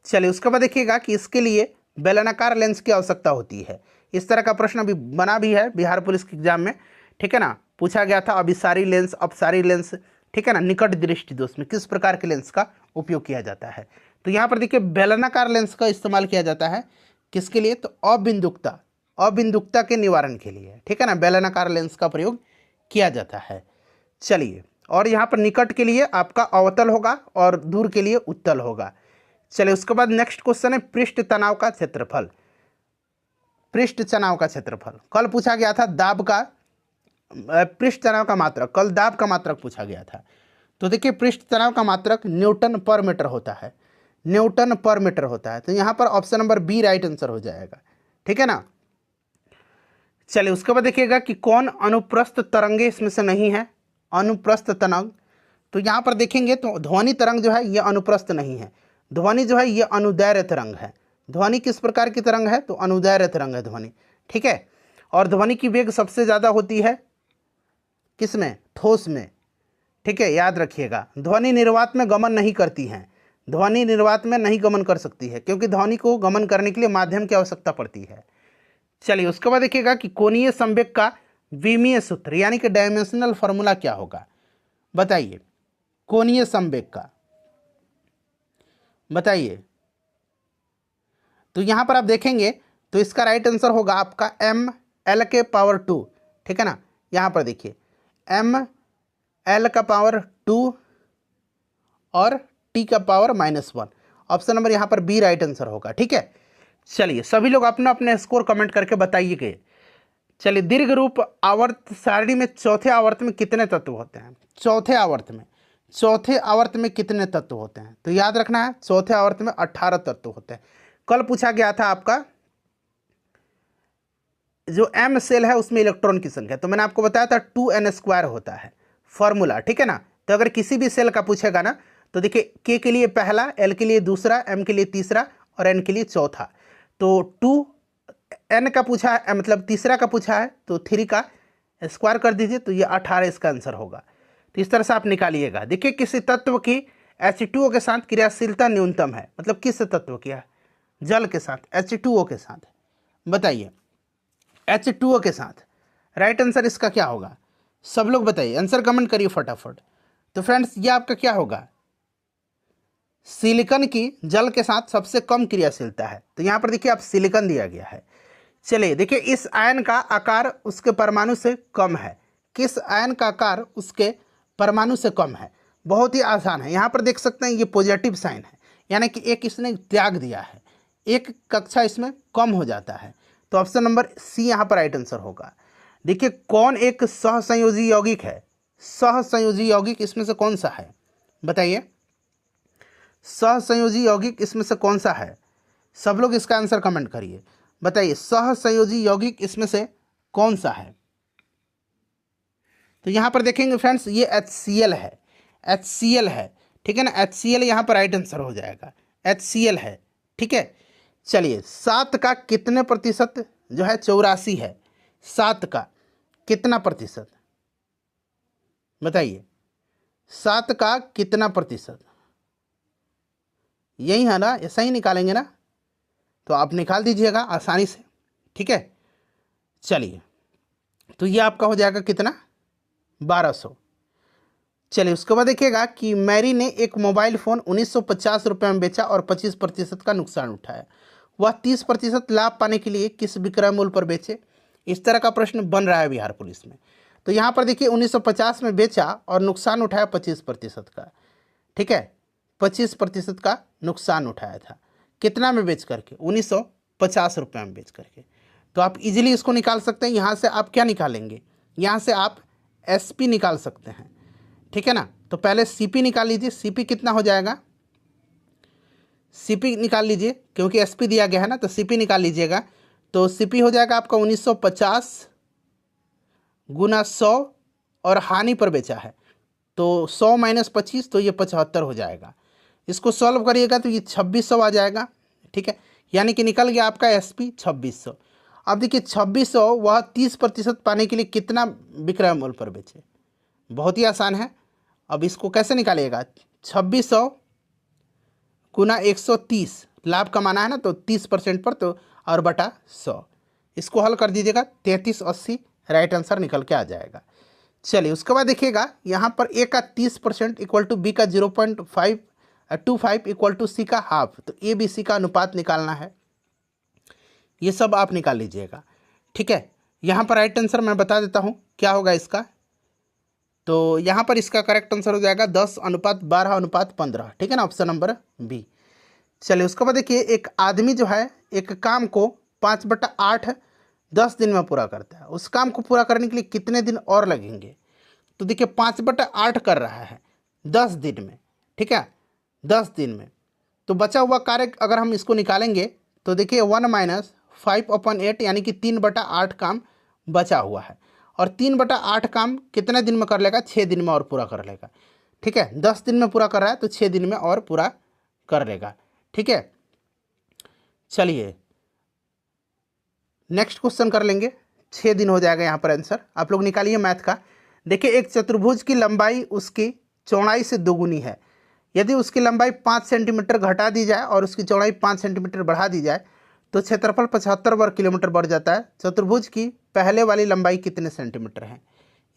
चलिए, उसके बाद देखिएगा कि इसके लिए बेलनाकार लेंस की आवश्यकता होती है। इस तरह का प्रश्न अभी बना भी है बिहार पुलिस के एग्जाम में, ठीक है ना, पूछा गया था अभिसारी लेंस, अपसारी लेंस, ठीक है ना, निकट दृष्टि दोष में किस प्रकार के लेंस का उपयोग किया जाता है। तो यहाँ पर देखिए, बेलनाकार लेंस का इस्तेमाल किया जाता है किसके लिए, तो अबिंदुकता के निवारण के लिए, ठीक है ना, बेलनाकार लेंस का प्रयोग किया जाता है। चलिए, और यहाँ पर निकट के लिए आपका अवतल होगा और दूर के लिए उत्तल होगा। चलिए, उसके बाद नेक्स्ट क्वेश्चन है पृष्ठ तनाव का क्षेत्रफल। पृष्ठ तनाव का क्षेत्रफल कल पूछा गया था, दाब का पृष्ठ तनाव का मात्रक, कल दाब का मात्रक पूछा गया था। तो देखिए, पृष्ठ तनाव का मात्रक न्यूटन पर मीटर होता है, न्यूटन पर मीटर होता है। तो यहाँ पर option number B right answer हो जाएगा, ठीक है ना। चलिए, उसके बाद देखिएगा कि कौन अनुप्रस्थ तरंगे इसमें से नहीं है, अनुप्रस्थ तरंग। तो यहाँ पर देखेंगे तो ध्वनि तरंग जो है ये अनुप्रस्थ नहीं है, ध्वनि जो है ये अनुदैर्घ्य तरंग है। ध्वनि किस प्रकार की तरंग है, तो अनुदैर्घ्य तरंग है ध्वनि, ठीक है। और ध्वनि की वेग सबसे ज़्यादा होती है किसमें, ठोस में, ठीक है, याद रखिएगा। ध्वनि निर्वात में गमन नहीं करती हैं, ध्वनि निर्वात में नहीं गमन कर सकती है क्योंकि ध्वनि को गमन करने के लिए माध्यम की आवश्यकता पड़ती है। चलिए, उसके बाद देखिएगा कि कोणीय संवेग का विमीय सूत्र यानी कि डायमेंशनल फॉर्मूला क्या होगा, बताइए। कोणीय संवेग का बताइए। तो यहाँ पर आप देखेंगे तो इसका राइट आंसर होगा आपका ML के पावर 2, ठीक है ना। यहाँ पर देखिए ML का पावर 2 और टी का पावर -1। ऑप्शन नंबर यहाँ पर बी राइट आंसर होगा। ठीक है, चलिए सभी लोग अपना अपने स्कोर कमेंट करके बताइए। चलिए, दीर्घ रूप आवर्त सारणी में चौथे आवर्त में कितने तत्व होते हैं? चौथे आवर्त में कितने तत्व होते हैं? तो याद रखना है, चौथे आवर्त में 18 तत्व होते हैं। कल पूछा गया था आपका जो एम सेल है उसमें इलेक्ट्रॉन की संख्या, तो मैंने आपको बताया था 2n² होता है फॉर्मूला। ठीक है ना, तो अगर किसी भी सेल का पूछेगा ना तो देखिए, के के लिए पहला, एल के लिए दूसरा, एम के लिए तीसरा और एन के लिए चौथा। तो 2n का पूछा है, मतलब तीसरा का पूछा है तो 3 का स्क्वायर कर दीजिए, तो ये 18 इसका आंसर होगा। तो इस तरह से आप निकालिएगा। देखिए, किसी तत्व की H2O के साथ क्रियाशीलता न्यूनतम है, मतलब किस तत्व की है? जल के साथ, H2O के साथ। बताइए, H2O के साथ राइट आंसर इसका क्या होगा? सब लोग बताइए, आंसर कमेंट करिए फटाफट। तो फ्रेंड्स, ये आपका क्या होगा? सिलिकॉन की जल के साथ सबसे कम क्रियाशीलता है। तो यहाँ पर देखिए, आप सिलिकॉन दिया गया है। चलिए देखिए, इस आयन का आकार उसके परमाणु से कम है। किस आयन का आकार उसके परमाणु से कम है? बहुत ही आसान है। यहाँ पर देख सकते हैं, ये पॉजिटिव साइन है, यानी कि एक इसने त्याग दिया है, एक कक्षा इसमें कम हो जाता है। तो ऑप्शन नंबर सी यहाँ पर राइट आंसर होगा। देखिए, कौन एक सहसंयोजी यौगिक है? सहसंयोजी यौगिक इसमें से कौन सा है? बताइए, सहसंयोजी यौगिक इसमें से कौन सा है? सब लोग इसका आंसर कमेंट करिए। बताइए, सहसंयोजी यौगिक इसमें से कौन सा है? तो यहाँ पर देखेंगे फ्रेंड्स, ये HCl है, HCl है। ठीक है ना, HCl यहाँ पर राइट आंसर हो जाएगा, HCl है। ठीक है, चलिए, 7 का कितने प्रतिशत जो है 84 है? 7 का कितना प्रतिशत? बताइए, 7 का कितना प्रतिशत? यही है ना, ऐसा ही निकालेंगे ना, तो आप निकाल दीजिएगा आसानी से। ठीक है, चलिए, तो ये आपका हो जाएगा कितना? 1200। चलिए, उसके बाद देखिएगा कि मैरी ने एक मोबाइल फ़ोन 1950 रुपये में बेचा और 25% का नुकसान उठाया। वह 30% लाभ पाने के लिए किस विक्रय मूल्य पर बेचे? इस तरह का प्रश्न बन रहा है बिहार पुलिस में। तो यहाँ पर देखिए, 1950 में बेचा और नुकसान उठाया 25% का। ठीक है, 25% का नुकसान उठाया था। कितना में बेच करके? 1950 रुपये में बेच करके। तो आप इजीली इसको निकाल सकते हैं। यहाँ से आप क्या निकालेंगे? यहाँ से आप SP निकाल सकते हैं। ठीक है ना, तो पहले CP निकाल लीजिए। CP कितना हो जाएगा? CP निकाल लीजिए, क्योंकि SP दिया गया है ना, तो CP निकाल लीजिएगा। तो CP हो जाएगा आपका 1950 गुना 100 और हानि पर बेचा है, तो 100 - 25, तो ये 75 हो जाएगा। इसको सॉल्व करिएगा तो ये 2600 आ जाएगा। ठीक है, यानी कि निकल गया आपका SP 2600। अब देखिए, 2600 वह 30% पाने के लिए कितना विक्रय मूल्य पर बेचे? बहुत ही आसान है। अब इसको कैसे निकालिएगा? 2600 गुना 130, लाभ कमाना है ना, तो 30% पर, तो और बटा 100। इसको हल कर दीजिएगा, 3380 राइट आंसर निकल के आ जाएगा। चलिए, उसके बाद देखिएगा, यहाँ पर A का 30% इक्वल टू B का 0.25 इक्वल टू C का हाफ। तो ABC का अनुपात निकालना है। ये सब आप निकाल लीजिएगा। ठीक है, यहाँ पर राइट आंसर मैं बता देता हूँ क्या होगा इसका। तो यहाँ पर इसका करेक्ट आंसर हो जाएगा 10:12:15। ठीक है ना, ऑप्शन नंबर B। चलिए, उसके बाद देखिए, एक आदमी जो है एक काम को 5/8 10 दिन में पूरा करता है। उस काम को पूरा करने के लिए कितने दिन और लगेंगे? तो देखिए, 5/8 कर रहा है 10 दिन में। ठीक है, 10 दिन में। तो बचा हुआ कार्य अगर हम इसको निकालेंगे तो देखिए, 1 - 5/8 यानी कि 3/8 काम बचा हुआ है। और 3/8 काम कितने दिन में कर लेगा? 6 दिन में और पूरा कर लेगा। ठीक है, 10 दिन में पूरा कर रहा है तो 6 दिन में और पूरा कर लेगा। ठीक है, चलिए नेक्स्ट क्वेश्चन कर लेंगे। 6 दिन हो जाएगा यहाँ पर आंसर। आप लोग निकालिए मैथ का। देखिए, एक चतुर्भुज की लंबाई उसकी चौड़ाई से दोगुनी है। यदि उसकी लंबाई 5 सेंटीमीटर घटा दी जाए और उसकी चौड़ाई 5 सेंटीमीटर बढ़ा दी जाए तो क्षेत्रफल 75 वर्ग किलोमीटर बढ़ जाता है। चतुर्भुज की पहले वाली लंबाई कितने सेंटीमीटर है?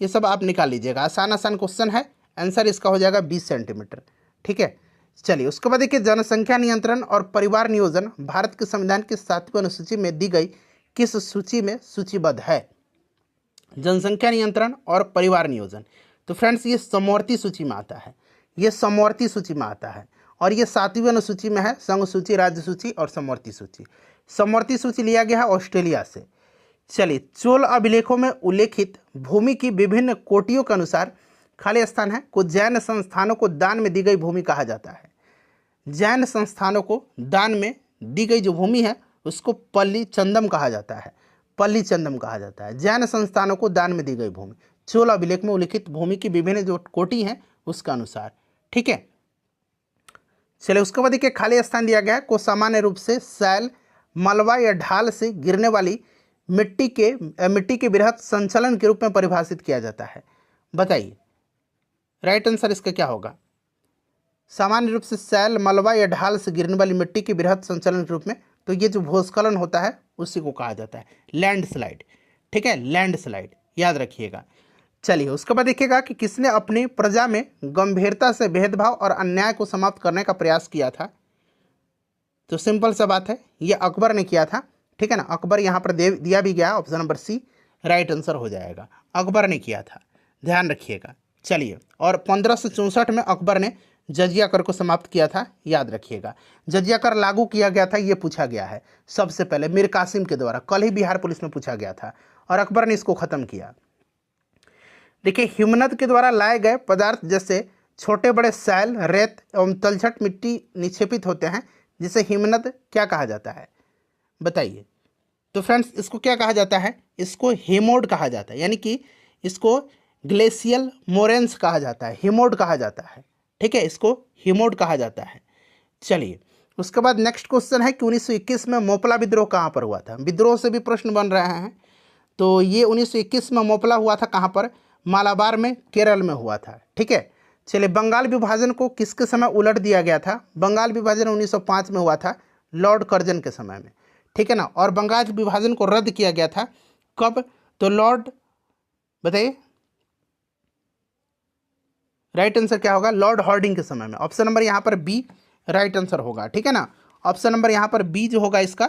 ये सब आप निकाल लीजिएगा। आसान आसान क्वेश्चन है। आंसर इसका हो जाएगा 20 सेंटीमीटर। ठीक है, चलिए, उसके बाद देखिए, जनसंख्या नियंत्रण और परिवार नियोजन भारत के संविधान की 7वीं अनुसूची में दी गई किस सूची में सूचीबद्ध है? जनसंख्या नियंत्रण और परिवार नियोजन। तो फ्रेंड्स, ये समवर्ती सूची में आता है। ये समवर्ती सूची में आता है। और ये 7वीं अनुसूची में है, संघ सूची, राज्य सूची और समवर्ती सूची। समवर्ती सूची लिया गया है ऑस्ट्रेलिया से। चलिए, चोल अभिलेखों में उल्लेखित भूमि की विभिन्न कोटियों के अनुसार खाली स्थान है को जैन संस्थानों को दान में दी गई भूमि कहा जाता है। जैन संस्थानों को दान में दी गई जो भूमि है उसको पल्ली चंदम कहा जाता है, पल्ली चंदम कहा जाता है। जैन संस्थानों को दान में दी गई भूमि, चोल अभिलेख में उल्लिखित भूमि की विभिन्न जो कोटि हैं उसका अनुसार। ठीक है, चलिए उसके बाद देखिए खाली स्थान दिया गया है को सामान्य रूप से सैल, मलबा या ढाल से गिरने वाली मिट्टी के बृहत संचलन के रूप में परिभाषित किया जाता है। बताइए राइट आंसर इसका क्या होगा? सामान्य रूप से सैल, मलबा या ढाल से गिरने वाली मिट्टी के बृहत संचलन के रूप में, तो ये जो भूस्खलन होता है उसी को कहा जाता है लैंडस्लाइड। ठीक है, लैंडस्लाइड याद रखिएगा। चलिए उसके बाद देखिएगा कि किसने अपनी प्रजा में गंभीरता से भेदभाव और अन्याय को समाप्त करने का प्रयास किया था? तो सिंपल सा बात है, ये अकबर ने किया था। ठीक है ना, अकबर यहाँ पर दिया भी गया, option number C right answer हो जाएगा, अकबर ने किया था, ध्यान रखिएगा। चलिए, और 1564 में अकबर ने जजिया कर को समाप्त किया था, याद रखिएगा। जजिया कर लागू किया गया था, ये पूछा गया है सबसे पहले मीर कासिम के द्वारा, कल ही बिहार पुलिस में पूछा गया था, और अकबर ने इसको खत्म किया। देखिए, हिमनद के द्वारा लाए गए पदार्थ जैसे छोटे बड़े सैल, रेत एवं तलछट मिट्टी निक्षेपित होते हैं, जिसे हिमनद क्या कहा जाता है? बताइए। तो फ्रेंड्स इसको क्या कहा जाता है? इसको हेमोड कहा जाता है, यानी कि इसको ग्लेशियल मोरेंस कहा जाता है, हिमोड कहा जाता है। ठीक है, इसको हिमोड कहा जाता है। चलिए उसके बाद नेक्स्ट क्वेश्चन है कि 1921 में मोपला विद्रोह कहाँ पर हुआ था? विद्रोह से भी प्रश्न बन रहे हैं। तो ये 1921 में मोपला हुआ था कहाँ पर? मालाबार में, केरल में हुआ था। ठीक है, चलिए बंगाल विभाजन को किसके समय उलट दिया गया था? बंगाल विभाजन 1905 में हुआ था, लॉर्ड कर्जन के समय में। ठीक है ना, और बंगाल विभाजन को रद्द किया गया था कब? तो लॉर्ड, बताइए राइट आंसर क्या होगा? लॉर्ड हार्डिंग के समय में। ऑप्शन नंबर यहाँ पर बी राइट आंसर होगा। ठीक है ना, ऑप्शन नंबर यहाँ पर बी जो होगा इसका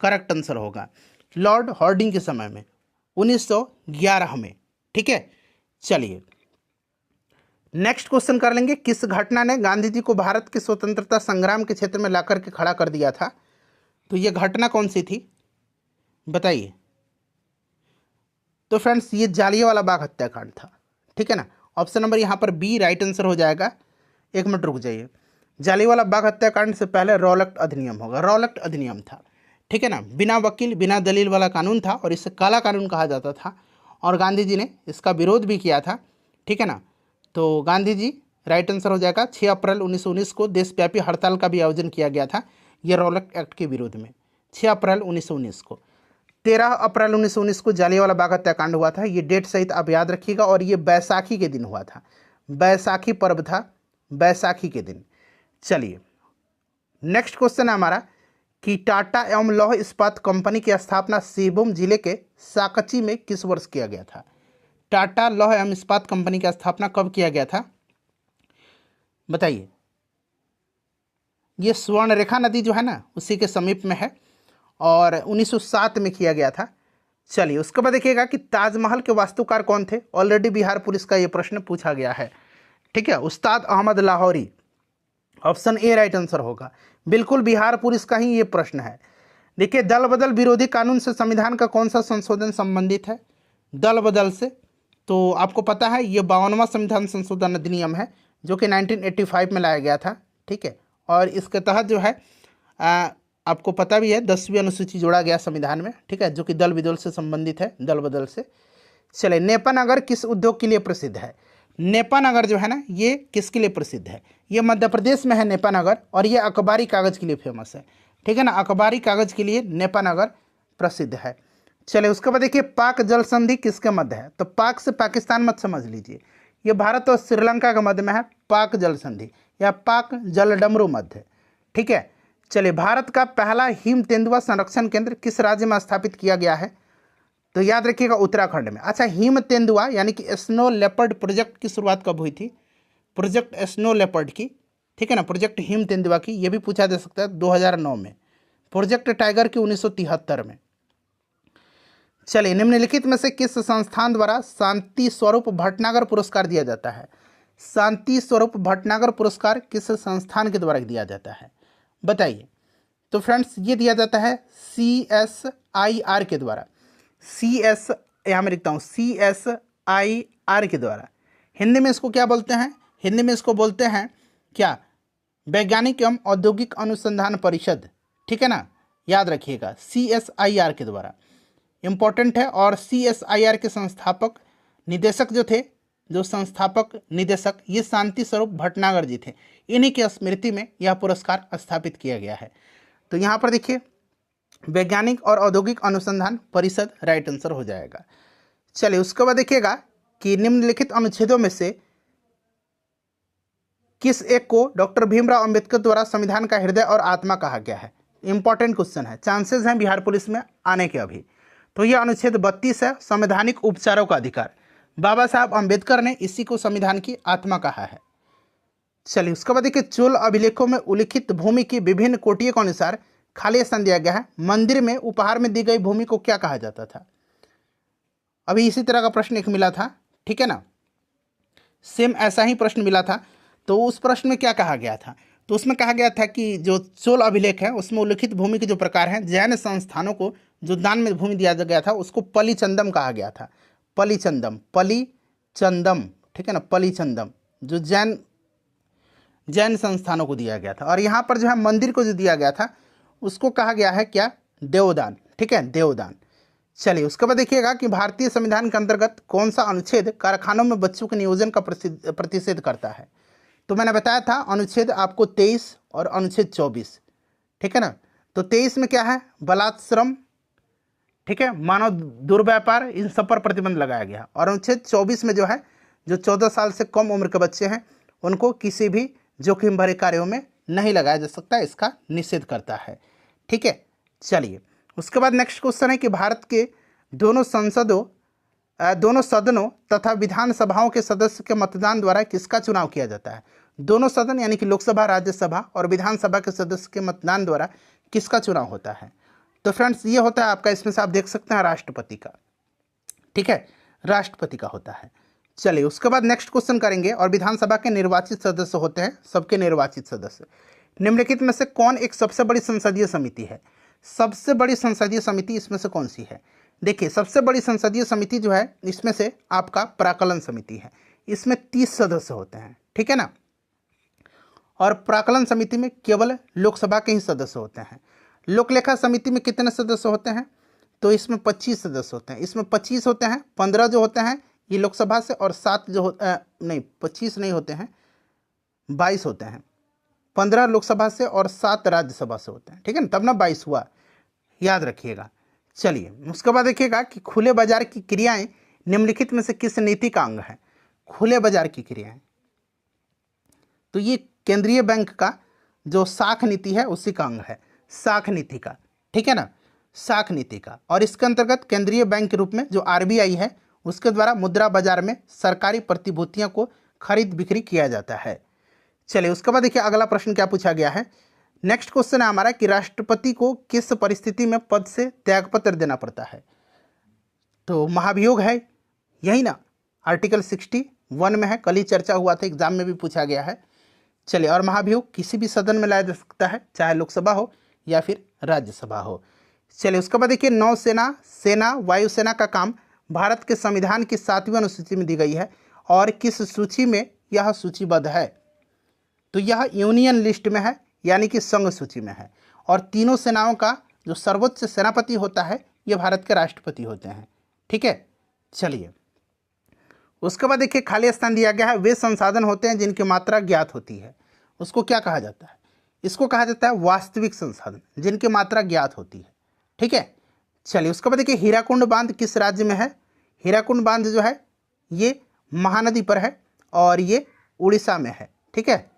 करेक्ट आंसर होगा, लॉर्ड हार्डिंग के समय में 1911 में। ठीक है, चलिए नेक्स्ट क्वेश्चन कर लेंगे, किस घटना ने गांधी जी को भारत के स्वतंत्रता संग्राम के क्षेत्र में लाकर के खड़ा कर दिया था? तो ये घटना कौन सी थी बताइए। तो फ्रेंड्स ये जालियांवाला बाग हत्याकांड था। ठीक है ना, ऑप्शन नंबर यहाँ पर बी राइट आंसर हो जाएगा। एक मिनट रुक जाइए, जालियांवाला बाग हत्याकांड से पहले रॉलेट अधिनियम होगा, रॉलेट अधिनियम था। ठीक है ना, बिना वकील बिना दलील वाला कानून था और इसे काला कानून कहा जाता था, और गांधी जी ने इसका विरोध भी किया था। ठीक है ना, तो गांधी जी राइट आंसर हो जाएगा। 6 अप्रैल 1919 को देशव्यापी हड़ताल का भी आयोजन किया गया था यह रॉलेट एक्ट के विरोध में, 6 अप्रैल 1919 को। 13 अप्रैल 1919 को जालियांवाला बाग हत्याकांड हुआ था, ये डेट सहित आप याद रखिएगा, और ये बैसाखी के दिन हुआ था, बैसाखी पर्व था, बैसाखी के दिन। चलिए नेक्स्ट क्वेश्चन है हमारा कि टाटा एवं लौह इस्पात कंपनी की स्थापना सिरभूम जिले के साकची में किस वर्ष किया गया था? टाटा लौह एवं इस्पात कंपनी की स्थापना कब किया गया था बताइए। ये स्वर्णरेखा नदी जो है ना उसी के समीप में है, और 1907 में किया गया था। चलिए उसके बाद देखिएगा कि ताजमहल के वास्तुकार कौन थे? ऑलरेडी बिहार पुलिस का ये प्रश्न पूछा गया है। ठीक है, Ustad Ahmad Lahori, option A right answer होगा, बिल्कुल बिहार पुलिस का ही ये प्रश्न है। देखिए, दल बदल विरोधी कानून से संविधान का कौन सा संशोधन संबंधित है? दल बदल से, तो आपको पता है ये 52वां संविधान संशोधन अधिनियम है जो कि 1985 में लाया गया था। ठीक है, और इसके तहत जो है आपको पता भी है 10वीं अनुसूची जोड़ा गया संविधान में। ठीक है, जो कि दल बदल से संबंधित है, दल बदल से। चले, नेपानगर किस उद्योग के लिए प्रसिद्ध है? नेपानगर जो है ना ये किसके लिए प्रसिद्ध है? ये मध्य प्रदेश में है नेपानगर, और ये अखबारी कागज़ के लिए फेमस है। ठीक है ना, अखबारी कागज़ के लिए नेपानगर प्रसिद्ध है। चले उसके बाद देखिए, पाक जल संधि किसके मध्य है? तो पाक से पाकिस्तान मत समझ लीजिए, ये भारत और श्रीलंका के मध्य में है पाक जल संधि, या पाक जलडमरू मध्य। ठीक है, चलिए भारत का पहला हिम तेंदुआ संरक्षण केंद्र किस राज्य में स्थापित किया गया है? तो याद रखिएगा उत्तराखंड में। अच्छा, हिम तेंदुआ यानी कि स्नो लेपर्ड प्रोजेक्ट की शुरुआत कब हुई थी? प्रोजेक्ट स्नो लेपर्ड की, ठीक है ना, प्रोजेक्ट हिम तेंदुआ की, ये भी पूछा जा सकता है 2009 में, प्रोजेक्ट टाइगर की 1973 में। चलिए, निम्नलिखित में से किस संस्थान द्वारा शांति स्वरूप भटनागर पुरस्कार दिया जाता है? शांति स्वरूप भटनागर पुरस्कार किस संस्थान के द्वारा दिया जाता है, बताइए। तो फ्रेंड्स ये दिया जाता है CSIR के द्वारा। यहाँ मैं लिखता हूँ CSIR के द्वारा। हिंदी में इसको क्या बोलते हैं? हिंदी में इसको बोलते हैं क्या? वैज्ञानिक एवं औद्योगिक अनुसंधान परिषद, ठीक है ना, याद रखिएगा, CSIR के द्वारा, इम्पोर्टेंट है। और CSIR के संस्थापक निदेशक जो थे, जो संस्थापक निदेशक, ये शांति स्वरूप भटनागर जी थे। इन्हीं की स्मृति में यह पुरस्कार स्थापित किया गया है। तो यहाँ पर देखिए वैज्ञानिक और औद्योगिक अनुसंधान परिषद राइट आंसर हो जाएगा। चलिए उसके बाद देखिएगा कि निम्नलिखित अनुच्छेदों में से किस एक को डॉक्टर भीमराव अंबेडकर द्वारा संविधान का हृदय और आत्मा कहा गया है? इंपॉर्टेंट क्वेश्चन है, चांसेस हैं बिहार पुलिस में आने के अभी। तो यह अनुच्छेद 32 है, संवैधानिक उपचारों का अधिकार। बाबा साहब अंबेडकर ने इसी को संविधान की आत्मा कहा है। चलिए उसके बाद देखिए चोल अभिलेखों में उल्लिखित भूमि की विभिन्न कोटियों के अनुसार खाली स्थान दिया गया है। मंदिर में उपहार में दी गई भूमि को क्या कहा जाता था? अभी इसी तरह का प्रश्न एक मिला था, ठीक है ना, सेम ऐसा ही प्रश्न मिला था। तो उस प्रश्न में क्या कहा गया था? तो उसमें कहा गया था कि जो चोल अभिलेख है उसमें उल्लिखित भूमि के जो प्रकार हैं, जैन संस्थानों को जो दान में भूमि दिया गया था उसको पलीचंदम कहा गया था। पलीचंदम, ठीक है ना, पलीचंदम जो जैन संस्थानों को दिया गया था। और यहाँ पर जो है मंदिर को जो दिया गया था उसको कहा गया है क्या? देवदान, ठीक है, देवदान। चलिए उसके बाद देखिएगा कि भारतीय संविधान के अंतर्गत कौन सा अनुच्छेद कारखानों में बच्चों के नियोजन का प्रतिषेध करता है? तो मैंने बताया था अनुच्छेद आपको 23 और अनुच्छेद 24, ठीक है ना। तो 23 में क्या है? बलात्श्रम, ठीक है, मानव दुर्व्यापार, इन सब पर प्रतिबंध लगाया गया। और अनुच्छेद 24 में जो है, जो 14 साल से कम उम्र के बच्चे हैं उनको किसी भी जोखिम भरे कार्यों में नहीं लगाया जा सकता, इसका निषेध करता है, ठीक है। चलिए उसके बाद नेक्स्ट क्वेश्चन है कि भारत के दोनों सदनों तथा विधानसभाओं के सदस्य के मतदान द्वारा किसका चुनाव किया जाता है? दोनों सदन यानी कि लोकसभा, राज्यसभा और विधानसभा के सदस्य के मतदान द्वारा किसका चुनाव होता है? तो फ्रेंड्स ये होता है आपका, इसमें से आप देख सकते हैं राष्ट्रपति का, ठीक है, राष्ट्रपति का होता है। चलिए उसके बाद नेक्स्ट क्वेश्चन करेंगे। और विधानसभा के निर्वाचित सदस्य होते हैं, सबके निर्वाचित सदस्य। निम्नलिखित में से कौन एक सबसे बड़ी संसदीय समिति है? सबसे बड़ी संसदीय समिति इसमें से कौन सी है? देखिए सबसे बड़ी संसदीय समिति जो है इसमें से आपका प्राक्कलन समिति है। इसमें 30 सदस्य होते हैं, ठीक है ना। और प्राक्कलन समिति में केवल लोकसभा के ही सदस्य होते हैं। लोकलेखा समिति में कितने सदस्य होते हैं? तो इसमें 25 सदस्य होते हैं। इसमें 25 होते हैं, 15 जो होते हैं ये लोकसभा से, और 7 जो नहीं 25 नहीं होते हैं, 22 होते हैं। 15 लोकसभा से और 7 राज्यसभा से होते हैं, ठीक है ना, तब ना 22 हुआ, याद रखिएगा। चलिए उसके बाद देखिएगा कि खुले बाजार की क्रियाएं निम्नलिखित में से किस नीति का अंग है? खुले बाजार की क्रियाएं, तो ये केंद्रीय बैंक का जो साख नीति है उसी का अंग है, साख नीति का, ठीक है ना, साख नीति का। और इसके अंतर्गत केंद्रीय बैंक के रूप में जो RBI है उसके द्वारा मुद्रा बाजार में सरकारी प्रतिभूतियों को खरीद बिक्री किया जाता है। चलिए उसके बाद देखिए अगला प्रश्न क्या पूछा गया है। नेक्स्ट क्वेश्चन है हमारा कि राष्ट्रपति को किस परिस्थिति में पद से त्यागपत्र देना पड़ता है? तो महाभियोग है, यही ना, आर्टिकल 61 में है, कल ही चर्चा हुआ था, एग्जाम में भी पूछा गया है। चलिए, और महाभियोग किसी भी सदन में लाया जा सकता है, चाहे लोकसभा हो या फिर राज्यसभा हो। चलिए उसके बाद देखिए नौसेना, सेना, वायुसेना का काम भारत के संविधान की 7वीं अनुसूची में दी गई है और किस सूची में यह सूचीबद्ध है? तो यह यूनियन लिस्ट में है, यानी कि संघ सूची में है। और तीनों सेनाओं का जो सर्वोच्च सेनापति होता है ये भारत के राष्ट्रपति होते हैं, ठीक है। चलिए उसके बाद देखिए खाली स्थान दिया गया है, वे संसाधन होते हैं जिनकी मात्रा ज्ञात होती है, उसको क्या कहा जाता है? इसको कहा जाता है वास्तविक संसाधन, जिनकी मात्रा ज्ञात होती है, ठीक है। चलिए उसके बाद देखिए हीराकुंड बांध किस राज्य में है? हीराकुंड बांध जो है ये महानदी पर है और ये उड़ीसा में है, ठीक है,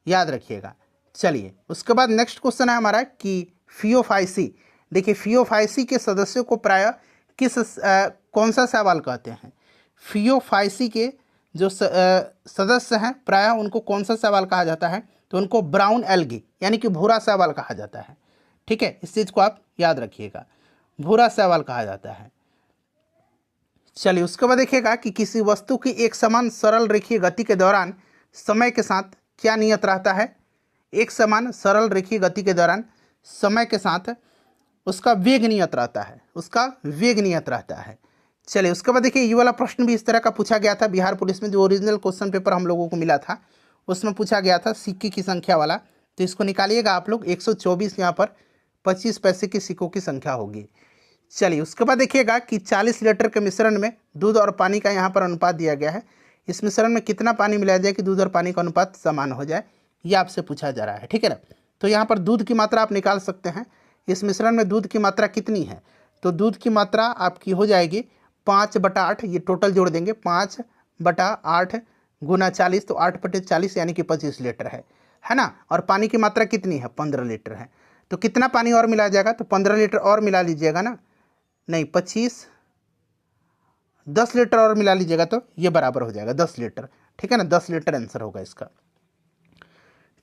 याद रखिएगा। चलिए उसके बाद नेक्स्ट क्वेश्चन है हमारा कि फियोफाइसी, देखिए फियोफाइसी के सदस्यों को प्रायः कौन सा शैवाल कहते हैं? फियोफाइसी के जो सदस्य हैं प्रायः उनको कौन सा शैवाल कहा जाता है? तो उनको ब्राउन एल्गी यानी कि भूरा शैवाल कहा जाता है, ठीक है, इस चीज़ को आप याद रखिएगा, भूरा शैवाल कहा जाता है। चलिए उसके बाद देखिएगा कि किसी वस्तु की एक समान सरल रेखीय गति के दौरान समय के साथ क्या नियत रहता है? एक समान सरल रेखीय गति के दौरान समय के साथ उसका वेग नियत रहता है, उसका वेग नियत रहता है। चलिए उसके बाद देखिए, ये वाला प्रश्न भी इस तरह का पूछा गया था बिहार पुलिस में, जो ओरिजिनल क्वेश्चन पेपर हम लोगों को मिला था उसमें पूछा गया था सिक्के की संख्या वाला। तो इसको निकालिएगा आप लोग, 124 यहाँ पर 25 पैसे के सिक्कों की संख्या होगी। चलिए उसके बाद देखिएगा कि 40 लीटर के मिश्रण में दूध और पानी का यहाँ पर अनुपात दिया गया है। इस मिश्रण में कितना पानी मिलाया जाए कि दूध और पानी का अनुपात समान हो जाए, ये आपसे पूछा जा रहा है, ठीक है ना। तो यहाँ पर दूध की मात्रा आप निकाल सकते हैं। इस मिश्रण में दूध की मात्रा कितनी है? तो दूध की मात्रा आपकी हो जाएगी 5/8, ये टोटल जोड़ देंगे, 5/8 गुना 40, तो 8/40 यानी कि 25 लीटर है ना। और पानी की मात्रा कितनी है? 15 लीटर है। तो कितना पानी और मिला जाएगा? तो 15 लीटर और मिला लीजिएगा ना, नहीं 25, 10 लीटर और मिला लीजिएगा तो ये बराबर हो जाएगा 10 लीटर, ठीक है ना। 10 लीटर आंसर होगा इसका।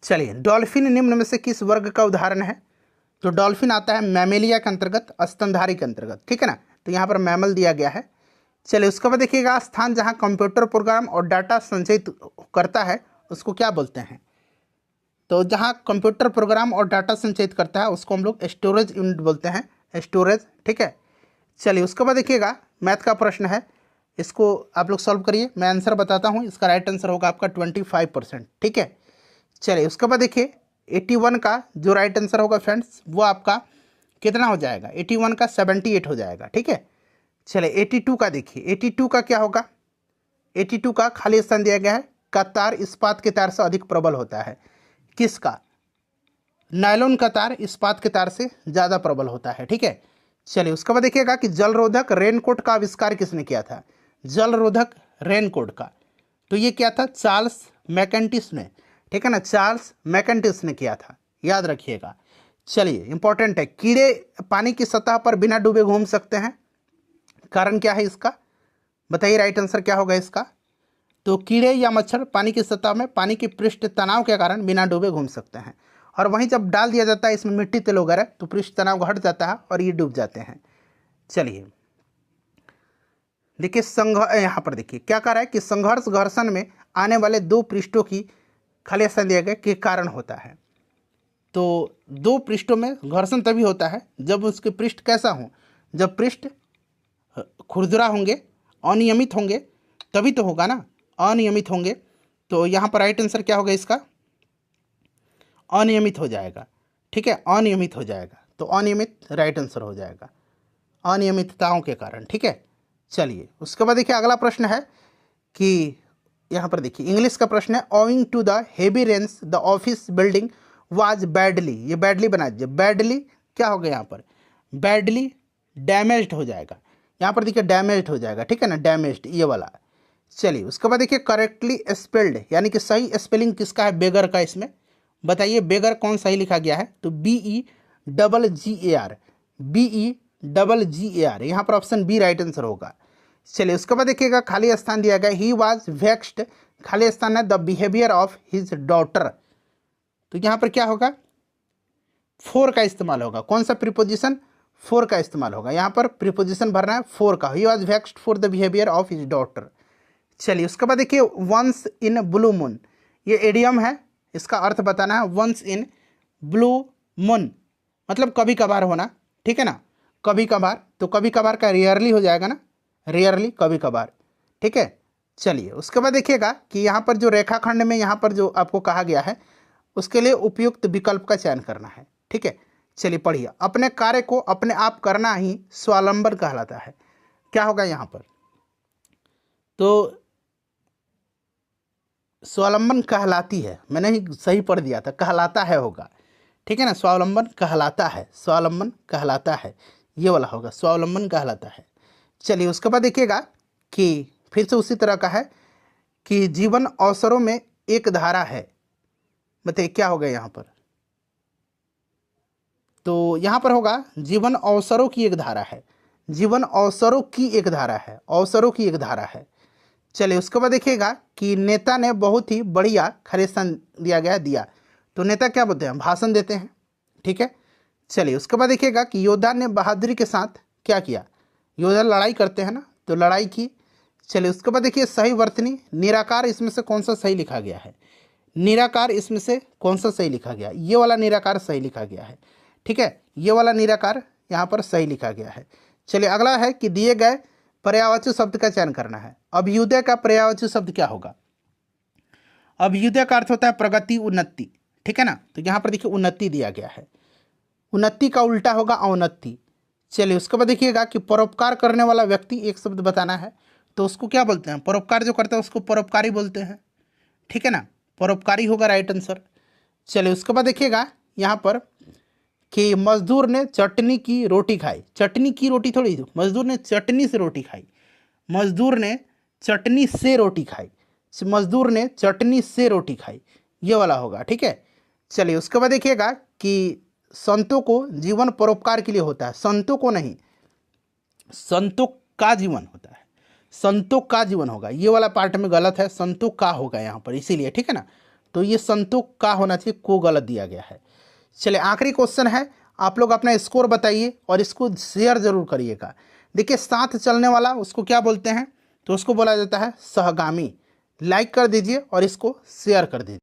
चलिए, डॉल्फिन निम्न में से किस वर्ग का उदाहरण है? तो डॉल्फिन आता है मैमेलिया के अंतर्गत, स्तनधारी के अंतर्गत, ठीक है ना। तो यहाँ पर मैमल दिया गया है। चलिए उसके बाद देखिएगा, स्थान जहाँ कंप्यूटर प्रोग्राम और डाटा संचयित करता है उसको क्या बोलते हैं? तो जहाँ कंप्यूटर प्रोग्राम और डाटा संचयित करता है उसको हम लोग स्टोरेज यूनिट बोलते हैं, स्टोरेज, ठीक है। चलिए उसके बाद देखिएगा, मैथ का प्रश्न है, इसको आप लोग सॉल्व करिए, मैं आंसर बताता हूँ। इसका राइट आंसर होगा आपका 25%, ठीक है। चलिए उसके बाद देखिए, 81 का जो राइट आंसर होगा फ्रेंड्स वो आपका कितना हो जाएगा? 81 का 78 हो जाएगा, ठीक है। चलिए 82 का देखिए, 82 का क्या होगा? 82 का खाली स्थान दिया गया है, का तार इस्पात के तार से अधिक प्रबल होता है। किसका? नायलॉन का तार इस्पात के तार से ज़्यादा प्रबल होता है, ठीक है। चलिए उसके बाद देखिएगा कि जलरोधक रेनकोट का आविष्कार किसने किया था? जलरोधक रेनकोट का, तो ये क्या था? चार्ल्स मैकेंटिस ने, ठीक है ना, चार्ल्स मैकेंटिस ने किया था, याद रखिएगा। चलिए इंपॉर्टेंट है, कीड़े पानी की सतह पर बिना डूबे घूम सकते हैं, कारण क्या है इसका? बताइए राइट आंसर क्या होगा इसका? तो कीड़े या मच्छर पानी की सतह में पानी के पृष्ठ तनाव के कारण बिना डूबे घूम सकते हैं, और वहीं जब डाल दिया जाता है इसमें मिट्टी तेल वगैरह तो पृष्ठ तनाव घट जाता है और ये डूब जाते हैं। चलिए देखिए, यहाँ पर देखिए क्या कह रहा है कि संघर्ष घर्षण में आने वाले दो पृष्ठों की खाली स्थान दिया गया के कारण होता है। तो दो पृष्ठों में घर्षण तभी होता है जब उसके पृष्ठ कैसा हो? जब पृष्ठ खुरदुरा होंगे, अनियमित होंगे, तभी तो होगा ना, अनियमित होंगे। तो यहाँ पर राइट आंसर क्या होगा इसका? अनियमित हो जाएगा, ठीक है, अनियमित हो जाएगा। तो अनियमित राइट आंसर हो जाएगा, अनियमितताओं के कारण, ठीक है। चलिए उसके बाद देखिए, अगला प्रश्न है कि यहाँ पर देखिए इंग्लिश का प्रश्न है, owing to the heavy rains the office building was badly, ये बैडली बना दीजिए, बैडली क्या होगा यहाँ पर? बैडली डैमेज्ड हो जाएगा, यहाँ पर देखिए डैमेज्ड हो जाएगा, ठीक है ना, डैमेज्ड ये वाला। चलिए उसके बाद देखिए, करेक्टली स्पेल्ड यानी कि सही स्पेलिंग किसका है बेगर का? इसमें बताइए बेगर कौन सही लिखा गया है? तो BEGGAR, BEGGAR, यहाँ पर ऑप्शन बी राइट आंसर होगा। चलिए उसके बाद देखिएगा, खाली स्थान दिया गया, ही वॉज वेक्स्ड, खाली स्थान है the behaviour of his daughter. तो यहाँ पर क्या होगा? फोर का इस्तेमाल होगा, कौन सा प्रीपोजिशन? फोर का इस्तेमाल होगा, यहाँ पर प्रीपोजिशन भरना है फोर का, he was vexed for the behaviour of his daughter. चलिए उसके बाद देखिए, वंस इन ब्लू मून, ये एडियम है, इसका अर्थ बताना है। वंस इन ब्लू मून मतलब कभी कभार होना, ठीक है ना, कभी कभार। तो कभी कभार का रेयरली हो जाएगा ना, रेयरली, कभी कभार, ठीक है। चलिए उसके बाद देखिएगा कि यहाँ पर जो रेखाखंड में यहाँ पर जो आपको कहा गया है उसके लिए उपयुक्त विकल्प का चयन करना है, ठीक है। चलिए पढ़िए, अपने कार्य को अपने आप करना ही स्वावलंबन कहलाता है। क्या होगा यहाँ पर? तो स्वावलंबन कहलाती है, मैंने ही सही पढ़ दिया था, कहलाता है होगा, ठीक है ना, स्वावलंबन कहलाता है, स्वावलंबन कहलाता है, ये वाला होगा, स्वावलंबन कहलाता है। चलिए उसके बाद देखिएगा कि फिर से उसी तरह का है कि जीवन अवसरों में एक धारा है, बताइए क्या होगा यहाँ पर? तो यहाँ पर होगा जीवन अवसरों की एक धारा है, जीवन अवसरों की एक धारा है, अवसरों की एक धारा है। चलिए उसके बाद देखिएगा कि नेता ने बहुत ही बढ़िया खाली स्थान दिया गया, दिया। तो नेता क्या बोलते हैं? भाषण देते हैं, ठीक है। चलिए उसके बाद देखिएगा कि योद्धा ने बहादुरी के साथ क्या किया? योद्धा लड़ाई करते हैं ना, तो लड़ाई की। चलिए उसके बाद देखिए सही वर्तनी, निराकार इसमें से कौन सा सही लिखा गया है? निराकार इसमें से कौन सा सही लिखा गया? ये वाला निराकार सही लिखा गया है, ठीक है, ये वाला निराकार यहाँ पर सही लिखा गया है। चलिए अगला है कि दिए गए पर्यायवाची शब्द का चयन करना है। अभ्युदय का पर्यायवाची शब्द क्या होगा? अभ्युदय का अर्थ होता है प्रगति, उन्नति, ठीक है ना। तो यहाँ पर देखिए उन्नति दिया गया है, उन्नति का उल्टा होगा अवनति। चलिए उसके बाद देखिएगा कि परोपकार करने वाला व्यक्ति, एक शब्द बताना है, तो उसको क्या बोलते हैं? परोपकार जो करता है उसको परोपकारी बोलते हैं, ठीक है ना, परोपकारी होगा राइट आंसर। चलिए उसके बाद देखिएगा यहाँ पर कि मजदूर ने चटनी की रोटी खाई। चटनी की रोटी थोड़ी, मजदूर ने चटनी से रोटी खाई, मजदूर ने चटनी से रोटी खाई, मजदूर ने चटनी से रोटी खाई, ये वाला होगा, ठीक है। चलिए उसके बाद देखिएगा कि संतों को जीवन परोपकार के लिए होता है, संतों को नहीं, संतों का जीवन होता है, संतों का जीवन होगा, ये वाला पार्ट में गलत है, संतों का होगा यहाँ पर, इसीलिए, ठीक है ना। तो ये संतों का होना चाहिए, को गलत दिया गया है। चलिए आखिरी क्वेश्चन है, आप लोग अपना स्कोर बताइए और इसको शेयर जरूर करिएगा। देखिए साथ चलने वाला उसको क्या बोलते हैं? तो उसको बोला जाता है सहगामी। लाइक कर दीजिए और इसको शेयर कर दीजिए।